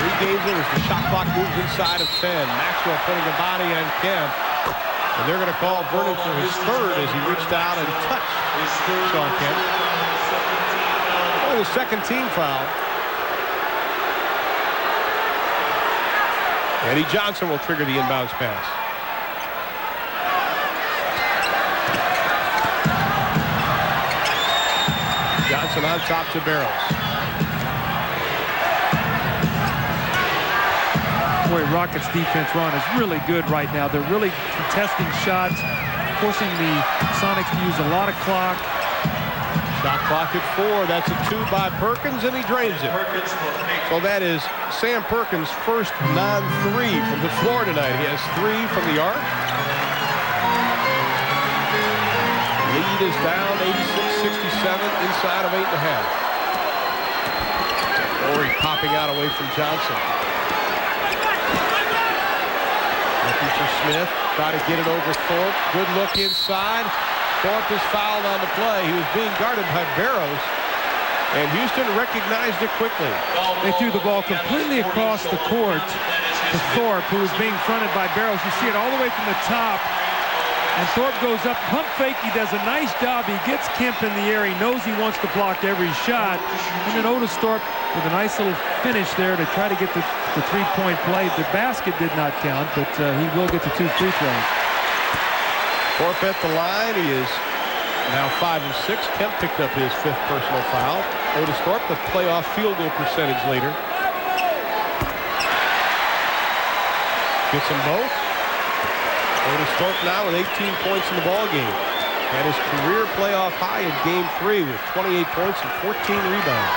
Regains it as the shot clock moves inside of 10. Maxwell putting the body on Kemp. And they're going to call Vernon for his third as he reached out and touched Sean Kemp. Only the second team foul. Eddie Johnson will trigger the inbounds pass. Johnson on top to Barros. Boy, Rockets defense, Ron, is really good right now. They're really contesting shots, forcing the Sonics to use a lot of clock. Shot clock at 4. That's a 2 by Perkins, and he drains it. So that is Sam Perkins' first non-3 from the floor tonight. He has 3 from the arc. Lead is down 86-67 inside of 8.5. Ori popping out away from Johnson. Looking for Smith. Try to get it over Thorpe. Good look inside. Thorpe is fouled on the play. He was being guarded by Barros. And Houston recognized it quickly. They threw the ball completely across the court to Thorpe, who was being fronted by Barros. You see it all the way from the top. And Thorpe goes up, pump fake. He does a nice job. He gets Kemp in the air. He knows he wants to block every shot. And then Otis Thorpe with a nice little finish there to try to get the three-point play. The basket did not count, but he will get the 2 free throws. Thorpe at the line. He is now 5 of 6. Kemp picked up his 5th personal foul. Otis Thorpe, the playoff field goal percentage leader. Gets them both. Otis Thorpe now with 18 points in the ball game. Had his career playoff high in Game 3 with 28 points and 14 rebounds.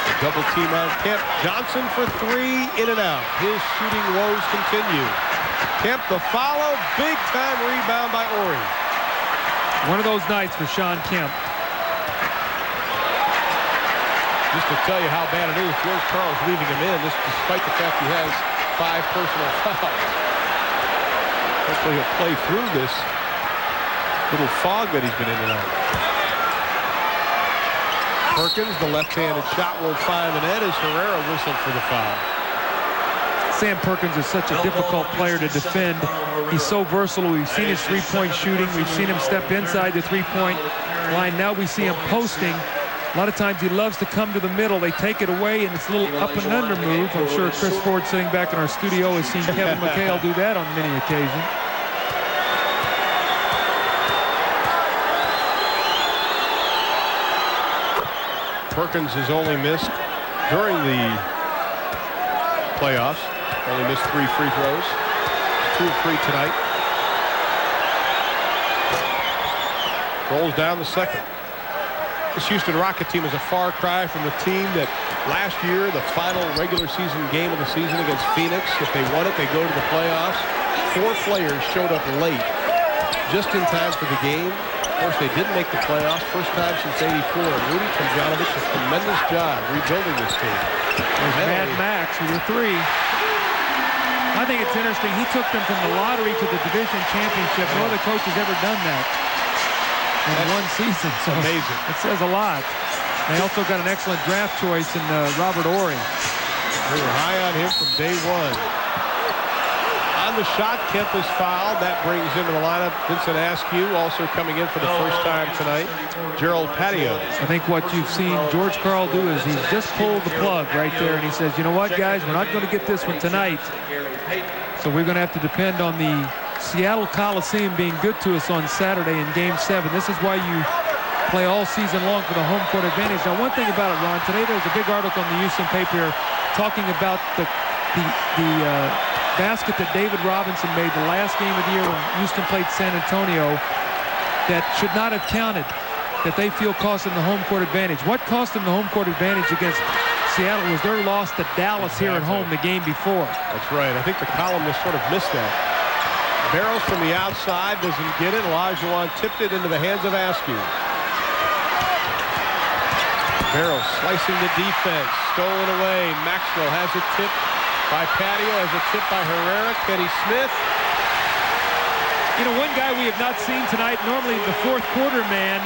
A double team on Kemp. Johnson for 3, in and out. His shooting woes continue. Kemp the follow, big time rebound by Ori. One of those nights for Sean Kemp. Just to tell you how bad it is, George Karl's leaving him in, this despite the fact he has 5 personal fouls. Hopefully he'll play through this little fog that he's been in and out. Perkins, the left-handed shot will find the net as Herrera whistled for the foul. Sam Perkins is such a difficult player to defend. He's so versatile. We've seen his three-point shooting. We've seen him step inside the three-point line. Now we see him posting. A lot of times he loves to come to the middle. They take it away, and it's a little up and under move. I'm sure Chris Ford, sitting back in our studio, has seen Kevin McHale do that on many occasions. Perkins has only missed during the playoffs. Only missed 3 free throws. 2 of 3 tonight. Rolls down the second. This Houston Rocket team is a far cry from the team that last year, the final regular season game of the season against Phoenix, if they won it, they go to the playoffs. 4 players showed up late, just in time for the game. Of course, they didn't make the playoffs, first time since '84. Rudy Tomjanovich, a tremendous job rebuilding this team. There's Mad Max with a 3. I think it's interesting. He took them from the lottery to the division championship. No other coach has ever done that in one season. So amazing. It says a lot. They also got an excellent draft choice in Robert Ory. They were high on him from day one. On the shot, Kemp is fouled. That brings into the lineup Vincent Askew, also coming in for the first time tonight. Gerald Patio. I think what you've seen George Karl do is he's just pulled the plug right there, and he says, you know what, guys, we're not going to get this one tonight. So we're going to have to depend on the Seattle Coliseum being good to us on Saturday in Game 7. This is why you play all season long for the home court advantage. Now, one thing about it, Ron, today there was a big article in the Houston paper here talking about the basket that David Robinson made the last game of the year when Houston played San Antonio that should not have counted, that they feel cost them the home court advantage. What cost them the home court advantage against Seattle was their loss to Dallas here at home the game before. That's right. I think the columnist sort of missed that. Barrows from the outside, doesn't get it. Olajuwon tipped it into the hands of Askew. Barrows slicing the defense, stolen away. Maxwell has a tip by Patio, has a tip by Herrera. Kenny Smith. You know, one guy we have not seen tonight, normally the fourth quarter man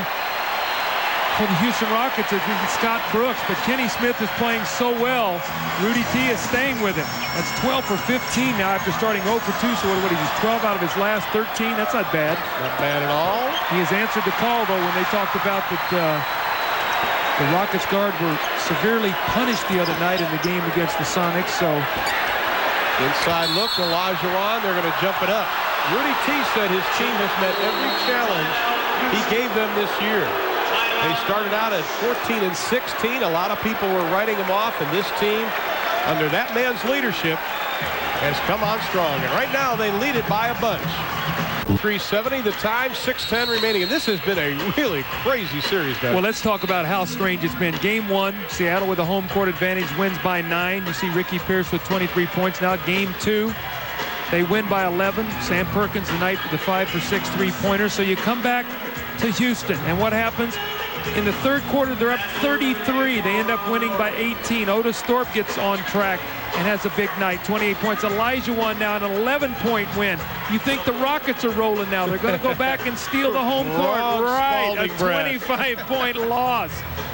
for the Houston Rockets is Scott Brooks, but Kenny Smith is playing so well, Rudy T is staying with him. That's 12 for 15 now after starting 0 for 2, so what he's 12 out of his last 13. That's not bad. Not bad at all. He has answered the call, though, when they talked about that the Rockets guard were severely punished the other night in the game against the Sonics, so. Inside look, Olajuwon, they're going to jump it up. Rudy T said his team has met every challenge he gave them this year. They started out at 14 and 16. A lot of people were writing him off, and this team, under that man's leadership, has come on strong. And right now, they lead it by a bunch. 3:70 the time, 6:10 remaining. And this has been a really crazy series, man. Well, let's talk about how strange it's been. Game 1, Seattle with a home court advantage, wins by 9. You see Ricky Pierce with 23 points. Now Game 2, they win by 11. Sam Perkins tonight with the 5 for 6 3-pointers. So you come back to Houston, and what happens? In the third quarter, they're up 33. They end up winning by 18. Otis Thorpe gets on track and has a big night, 28 points. Olajuwon now an 11-point win. You think the Rockets are rolling now. They're going to go back and steal the home court. Right, a 25-point loss.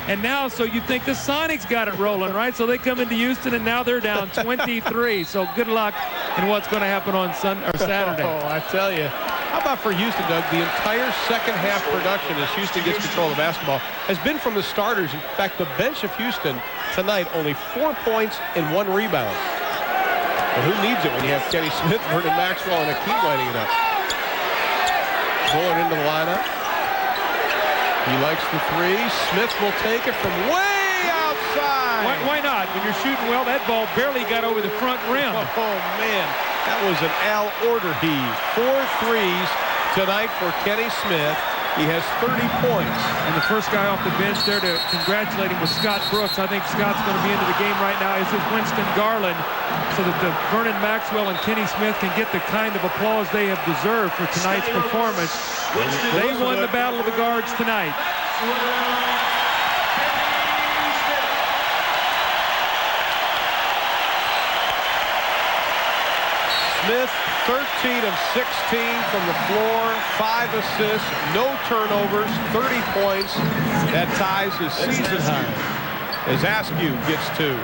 And now, so you think the Sonics got it rolling, right? So they come into Houston, and now they're down 23. So good luck in what's going to happen on Saturday. Oh, I tell you. How about for Houston, Doug? The entire second half production as Houston gets control of the basketball has been from the starters. In fact, the bench of Houston tonight, only 4 points and 1 rebound. But who needs it when you have Kenny Smith, Vernon Maxwell, and Akeem lighting it up? Bullard into the lineup. He likes the 3. Smith will take it from way outside. Why not? When you're shooting well, that ball barely got over the front rim. Oh, man. That was an Al Order heave. 4 threes, tonight for Kenny Smith. He has 30 points. And the first guy off the bench there to congratulate him was Scott Brooks. I think Scott's going to be into the game right now, as is Winston Garland, so that the Vernon Maxwell and Kenny Smith can get the kind of applause they have deserved for tonight's performance. They won the Battle of the Guards tonight. Smith, 13 of 16 from the floor, 5 assists, no turnovers, 30 points. That ties his season high as Askew gets 2.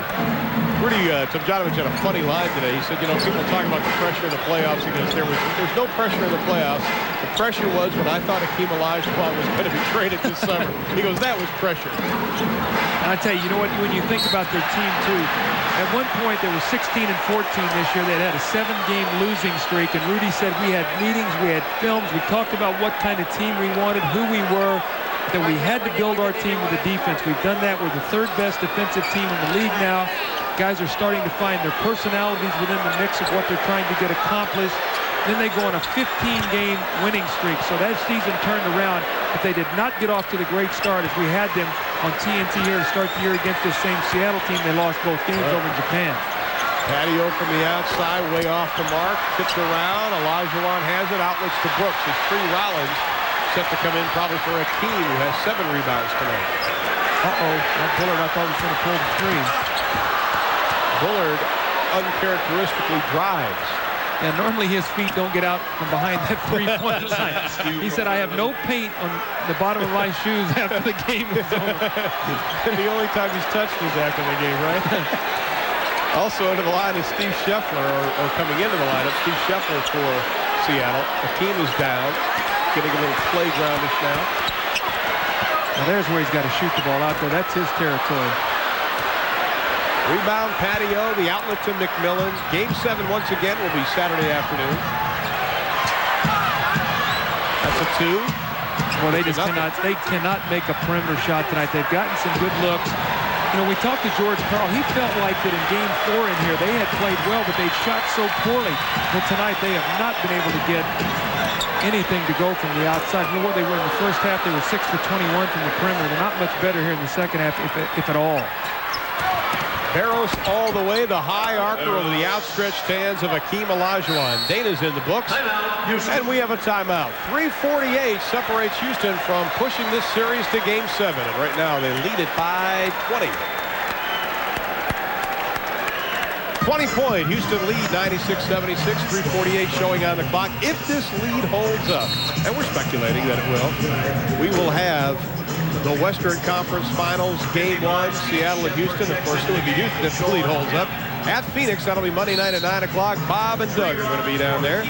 Tomjanovich had a funny line today. He said, you know, people talk about the pressure in the playoffs. He goes, there's no pressure in the playoffs. The pressure was when I thought Hakeem Olajuwon was going to be traded this summer. He goes, that was pressure. And I tell you, you know what, when you think about their team, too, at one point they were 16 and 14 this year. They had a 7-game losing streak, and Rudy said we had meetings, we had films, we talked about what kind of team we wanted, who we were, that we had to build our team with the defense. We've done that. We're the 3rd best defensive team in the league now. Guys are starting to find their personalities within the mix of what they're trying to get accomplished. Then they go on a 15-game winning streak. So that season turned around, but they did not get off to the great start as we had them on TNT here to start the year against this same Seattle team. They lost both games over in Japan. Patio from the outside, way off the mark, tipped around. Olajuwon has it, outlets to Brooks. It's Tree Rollins set to come in probably for Hakeem, who has 7 rebounds tonight. That Bullard I thought was going to pull the 3. Bullard uncharacteristically drives. And normally his feet don't get out from behind that 3-point line. He said, I have no paint on the bottom of my shoes after the game is over. And the only time he's touched is after the game, right? Also into the line is Steve Scheffler, or coming into the lineup, Steve Scheffler for Seattle. Hakeem is down, getting a little playgroundish now. Now there's where he's got to shoot the ball out there. That's his territory. Rebound, Patio, the outlet to McMillan. Game 7 once again will be Saturday afternoon. That's a 2. Well, they cannot make a perimeter shot tonight. They've gotten some good looks. You know, we talked to George Karl. He felt like that in Game 4 in here, they had played well, but they shot so poorly. But tonight, they have not been able to get anything to go from the outside. You know what they were in the first half? They were 6 for 21 from the perimeter. They're not much better here in the second half, if at all. Barros all the way, the high arcer over the outstretched hands of Hakeem Olajuwon. Dana's in the books, and we have a timeout. 3:48 separates Houston from pushing this series to Game 7, and right now they lead it by 20. 20-point Houston lead, 96-76, 3:48 showing on the clock. If this lead holds up, and we're speculating that it will, we will have the Western Conference Finals, Game 1, Seattle and Houston. Of course, it would be Houston if the lead holds up. At Phoenix, that'll be Monday night at 9 o'clock. Bob and Doug are going to be down there.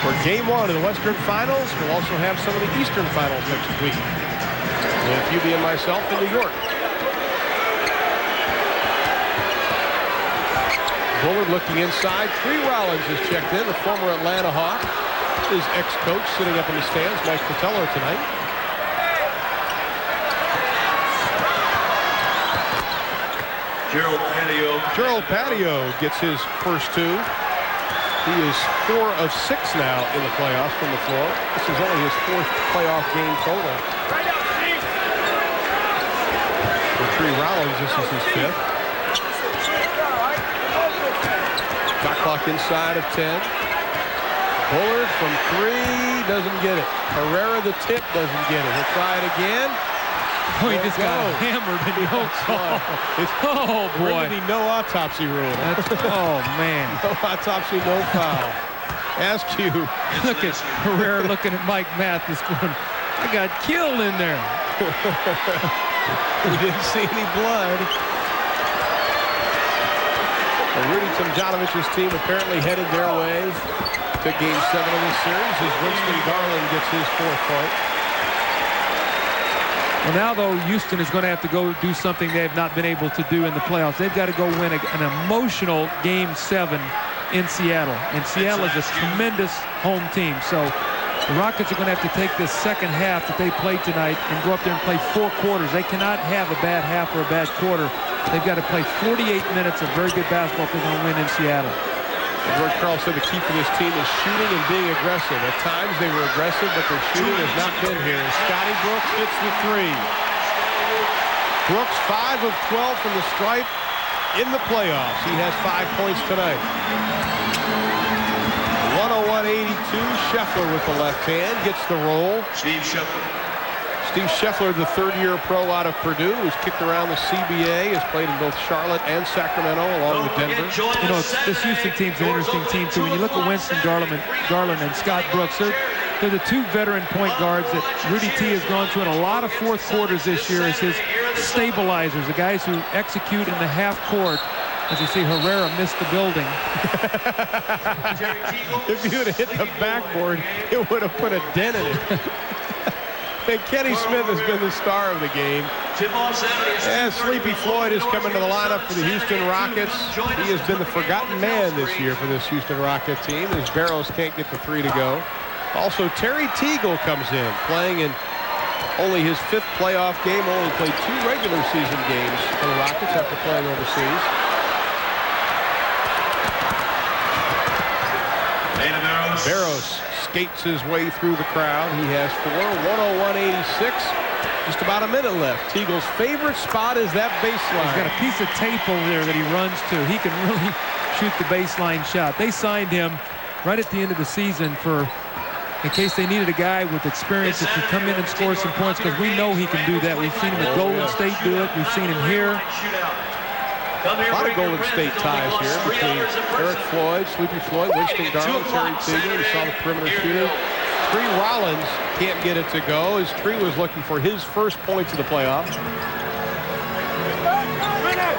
For Game 1 of the Western Finals, we'll also have some of the Eastern Finals next week, with UB and myself in New York. Bullard looking inside. Tree Rollins is checked in, the former Atlanta Hawk. His ex-coach sitting up in the stands, Mike Fratello, tonight. Gerald Patio gets his first 2. He is 4 of 6 now in the playoffs from the floor. This is only his 4th playoff game total. For Tree Rollins, this is his 5th. Shot clock inside of 10. Bullard from 3 doesn't get it. Herrera the tip doesn't get it. He'll try it again. Oh, he just got hammered and no call. Oh, boy. No autopsy rule. Oh, man. No autopsy, no foul. Askew. Look at Herrera looking at Mike Mathis going, I got killed in there. We didn't see any blood. Rudy Tomjanovich's team apparently headed their way to Game 7 of this series as Winston Garland gets his 4th point. Well, now, though, Houston is going to have to go do something they have not been able to do in the playoffs. They've got to go win an emotional Game 7 in Seattle. And Seattle is a tremendous home team. So the Rockets are going to have to take this second half that they played tonight and go up there and play 4 quarters. They cannot have a bad half or a bad quarter. They've got to play 48 minutes of very good basketball if they're going to win in Seattle. Edward Carl said the key for this team is shooting and being aggressive. At times they were aggressive, but their shooting has not been here. Scotty Brooks hits the three. Brooks 5 of 12 from the stripe in the playoffs. He has 5 points tonight. 101-82. Scheffler with the left hand gets the roll. Steve Scheffler. Steve Scheffler, the third-year pro out of Purdue, who's kicked around the CBA, has played in both Charlotte and Sacramento, along with Denver. You know, this Houston team's an interesting team, too. When you look at Winston Garland and Scott Brooks, they're the two veteran point guards that Rudy T has gone to in a lot of fourth quarters this year as his stabilizers, the guys who execute in the half court. As you see, Herrera missed the building. If you had hit the backboard, it would have put a dent in it. And Kenny Smith has been the star of the game. And Sleepy Floyd has come into the lineup for the Houston Rockets. He has been the forgotten man this year for this Houston Rocket team, as Barrows can't get the three to go. Also, Terry Teagle comes in, playing in only his 5th playoff game. Only played 2 regular season games for the Rockets after playing overseas. Barrows skates his way through the crowd. He has 4, 101-86. Just about a minute left. Teagle's favorite spot is that baseline. He's got a piece of tape over there that he runs to. He can really shoot the baseline shot. They signed him right at the end of the season in case they needed a guy with experience that could come in and score some points, because we know he can do that. We've seen him at Golden State do it. We've seen him here. A lot of Golden State ties here between Eric Floyd, Sleepy Floyd, Winston Garland, Terry Teagle. We saw the perimeter shooting. Tree Rollins can't get it to go, as Tree was looking for his first points of the playoffs.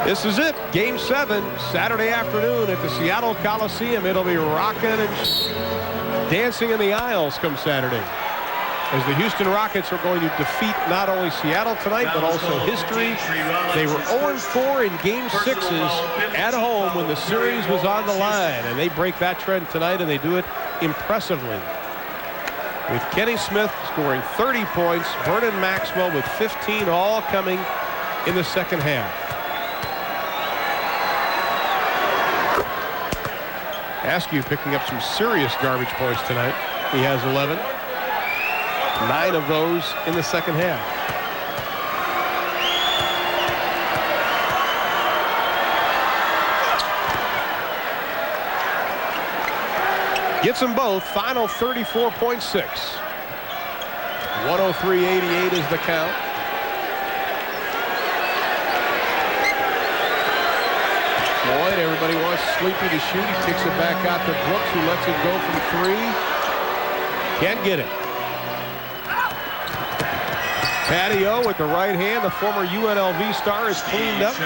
This is it. Game 7, Saturday afternoon at the Seattle Coliseum. It'll be rocking and dancing in the aisles come Saturday, as the Houston Rockets are going to defeat not only Seattle tonight, but also history. They were 0-4 in Game 6s at home when the series was on the line, and they break that trend tonight, and they do it impressively, with Kenny Smith scoring 30 points, Vernon Maxwell with 15, all coming in the second half. Askew picking up some serious garbage points tonight. He has 11. 9 of those in the second half. Gets them both. Final 34.6. 103-88 is the count. Floyd, everybody wants Sleepy to shoot. He kicks it back out to Brooks, who lets it go from 3. Can't get it. Patio with the right hand. The former UNLV star is cleaned up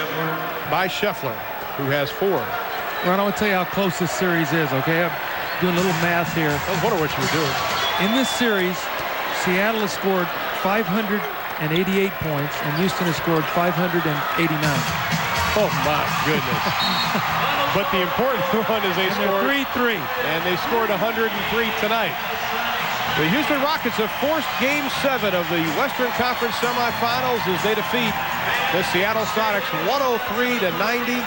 by Scheffler, who has 4. Ron, I want to tell you how close this series is, okay? I'm doing a little math here. I was wondering what you were doing. In this series, Seattle has scored 588 points, and Houston has scored 589. Oh, my goodness. But the important one is they scored 3-3. And they scored 103 tonight. The Houston Rockets have forced Game 7 of the Western Conference semifinals as they defeat the Seattle Sonics 103-90.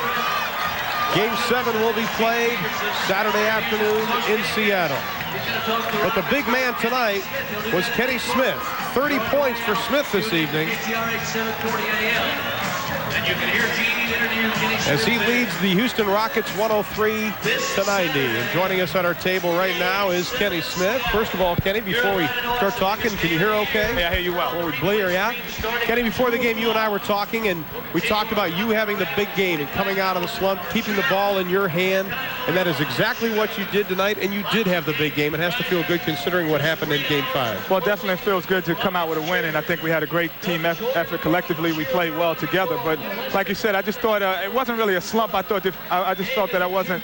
Game 7 will be played Saturday afternoon in Seattle. But the big man tonight was Kenny Smith. 30 points for Smith this evening, as he leads the Houston Rockets 103-90. And joining us at our table right now is Kenny Smith. First of all, Kenny, before we start talking, can you hear okay? Yeah, I hear you well. Before we blare out. Kenny, before the game, you and I were talking, and we talked about you having the big game and coming out of the slump, keeping the ball in your hand, and that is exactly what you did tonight, and you did have the big game. It has to feel good considering what happened in Game 5. Well, definitely it feels good to come out with a win, and I think we had a great team effort collectively. We played well together, but like you said, I just thought it wasn't really a slump. I just felt that I wasn't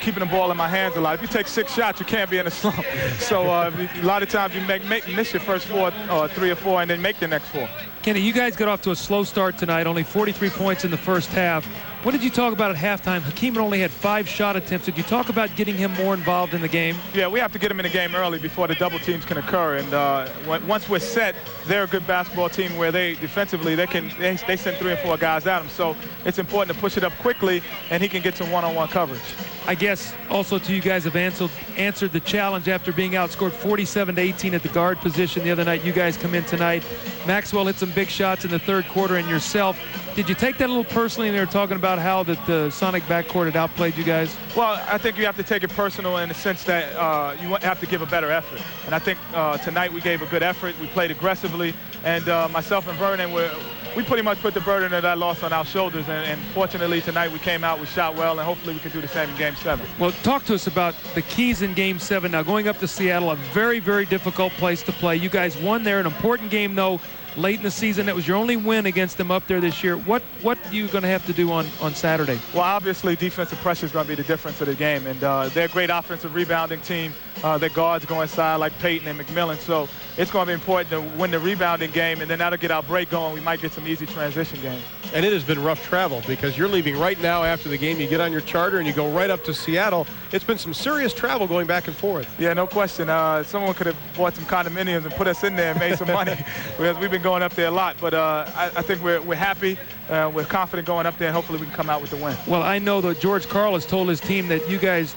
keeping the ball in my hands a lot. If you take 6 shots, you can't be in a slump. So a lot of times you miss your first 4, 3 or 4, and then make the next 4. Kenny, you guys got off to a slow start tonight, only 43 points in the first half. What did you talk about at halftime? Hakeem only had 5 shot attempts. Did you talk about getting him more involved in the game? Yeah, we have to get him in the game early before the double teams can occur. And once we're set, they're a good basketball team where they defensively they send 3 or 4 guys at him. So it's important to push it up quickly, and he can get some one-on-one coverage. I guess also to you guys have answered the challenge after being outscored 47-18 at the guard position the other night. You guys come in tonight. Maxwell hit some big shots in the third quarter, and yourself. Did you take that a little personally? And they were talking about how that the Sonic backcourt had outplayed you guys. Well, I think you have to take it personal in the sense that you have to give a better effort. And I think tonight we gave a good effort. We played aggressively, and myself and Vernon we pretty much put the burden of that loss on our shoulders, and fortunately tonight we came out, we shot well, and hopefully we can do the same in Game 7. Well, talk to us about the keys in Game 7. Now, going up to Seattle, a very, very difficult place to play. You guys won there, an important game, though, late in the season. That was your only win against them up there this year. What are you going to have to do on Saturday? Well, obviously, defensive pressure is going to be the difference of the game, and they're a great offensive rebounding team. Their guards go inside like Peyton and McMillan, so it's going to be important to win the rebounding game, and then that'll get our break going. We might get some easy transition games. And it has been rough travel because you're leaving right now after the game. You get on your charter and you go right up to Seattle. It's been some serious travel going back and forth. Yeah, no question. Someone could have bought some condominiums and put us in there and made some money because we've been going up there a lot. But I think we're happy. We're confident going up there, and hopefully we can come out with the win. Well, I know that George Karl has told his team that you guys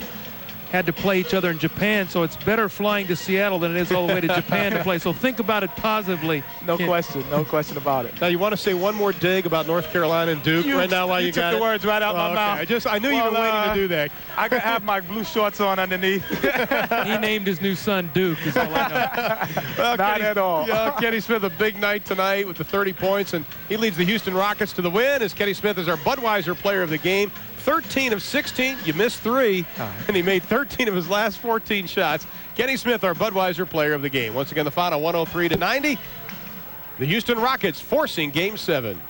had to play each other in Japan, so it's better flying to Seattle than it is all the way to Japan to play. So think about it positively. No question about it. Now, you want to say one more dig about North Carolina and Duke right now while you got it? You took the words right out my mouth. I knew you were waiting to do that. I could have my blue shorts on underneath. He named his new son Duke, is all I know. Well, Not at all. Kenny Smith, a big night tonight with the 30 points, and he leads the Houston Rockets to the win as Kenny Smith is our Budweiser player of the game. 13 of 16, you missed 3, and he made 13 of his last 14 shots. Kenny Smith, our Budweiser player of the game. Once again, the final 103-90. The Houston Rockets forcing Game 7.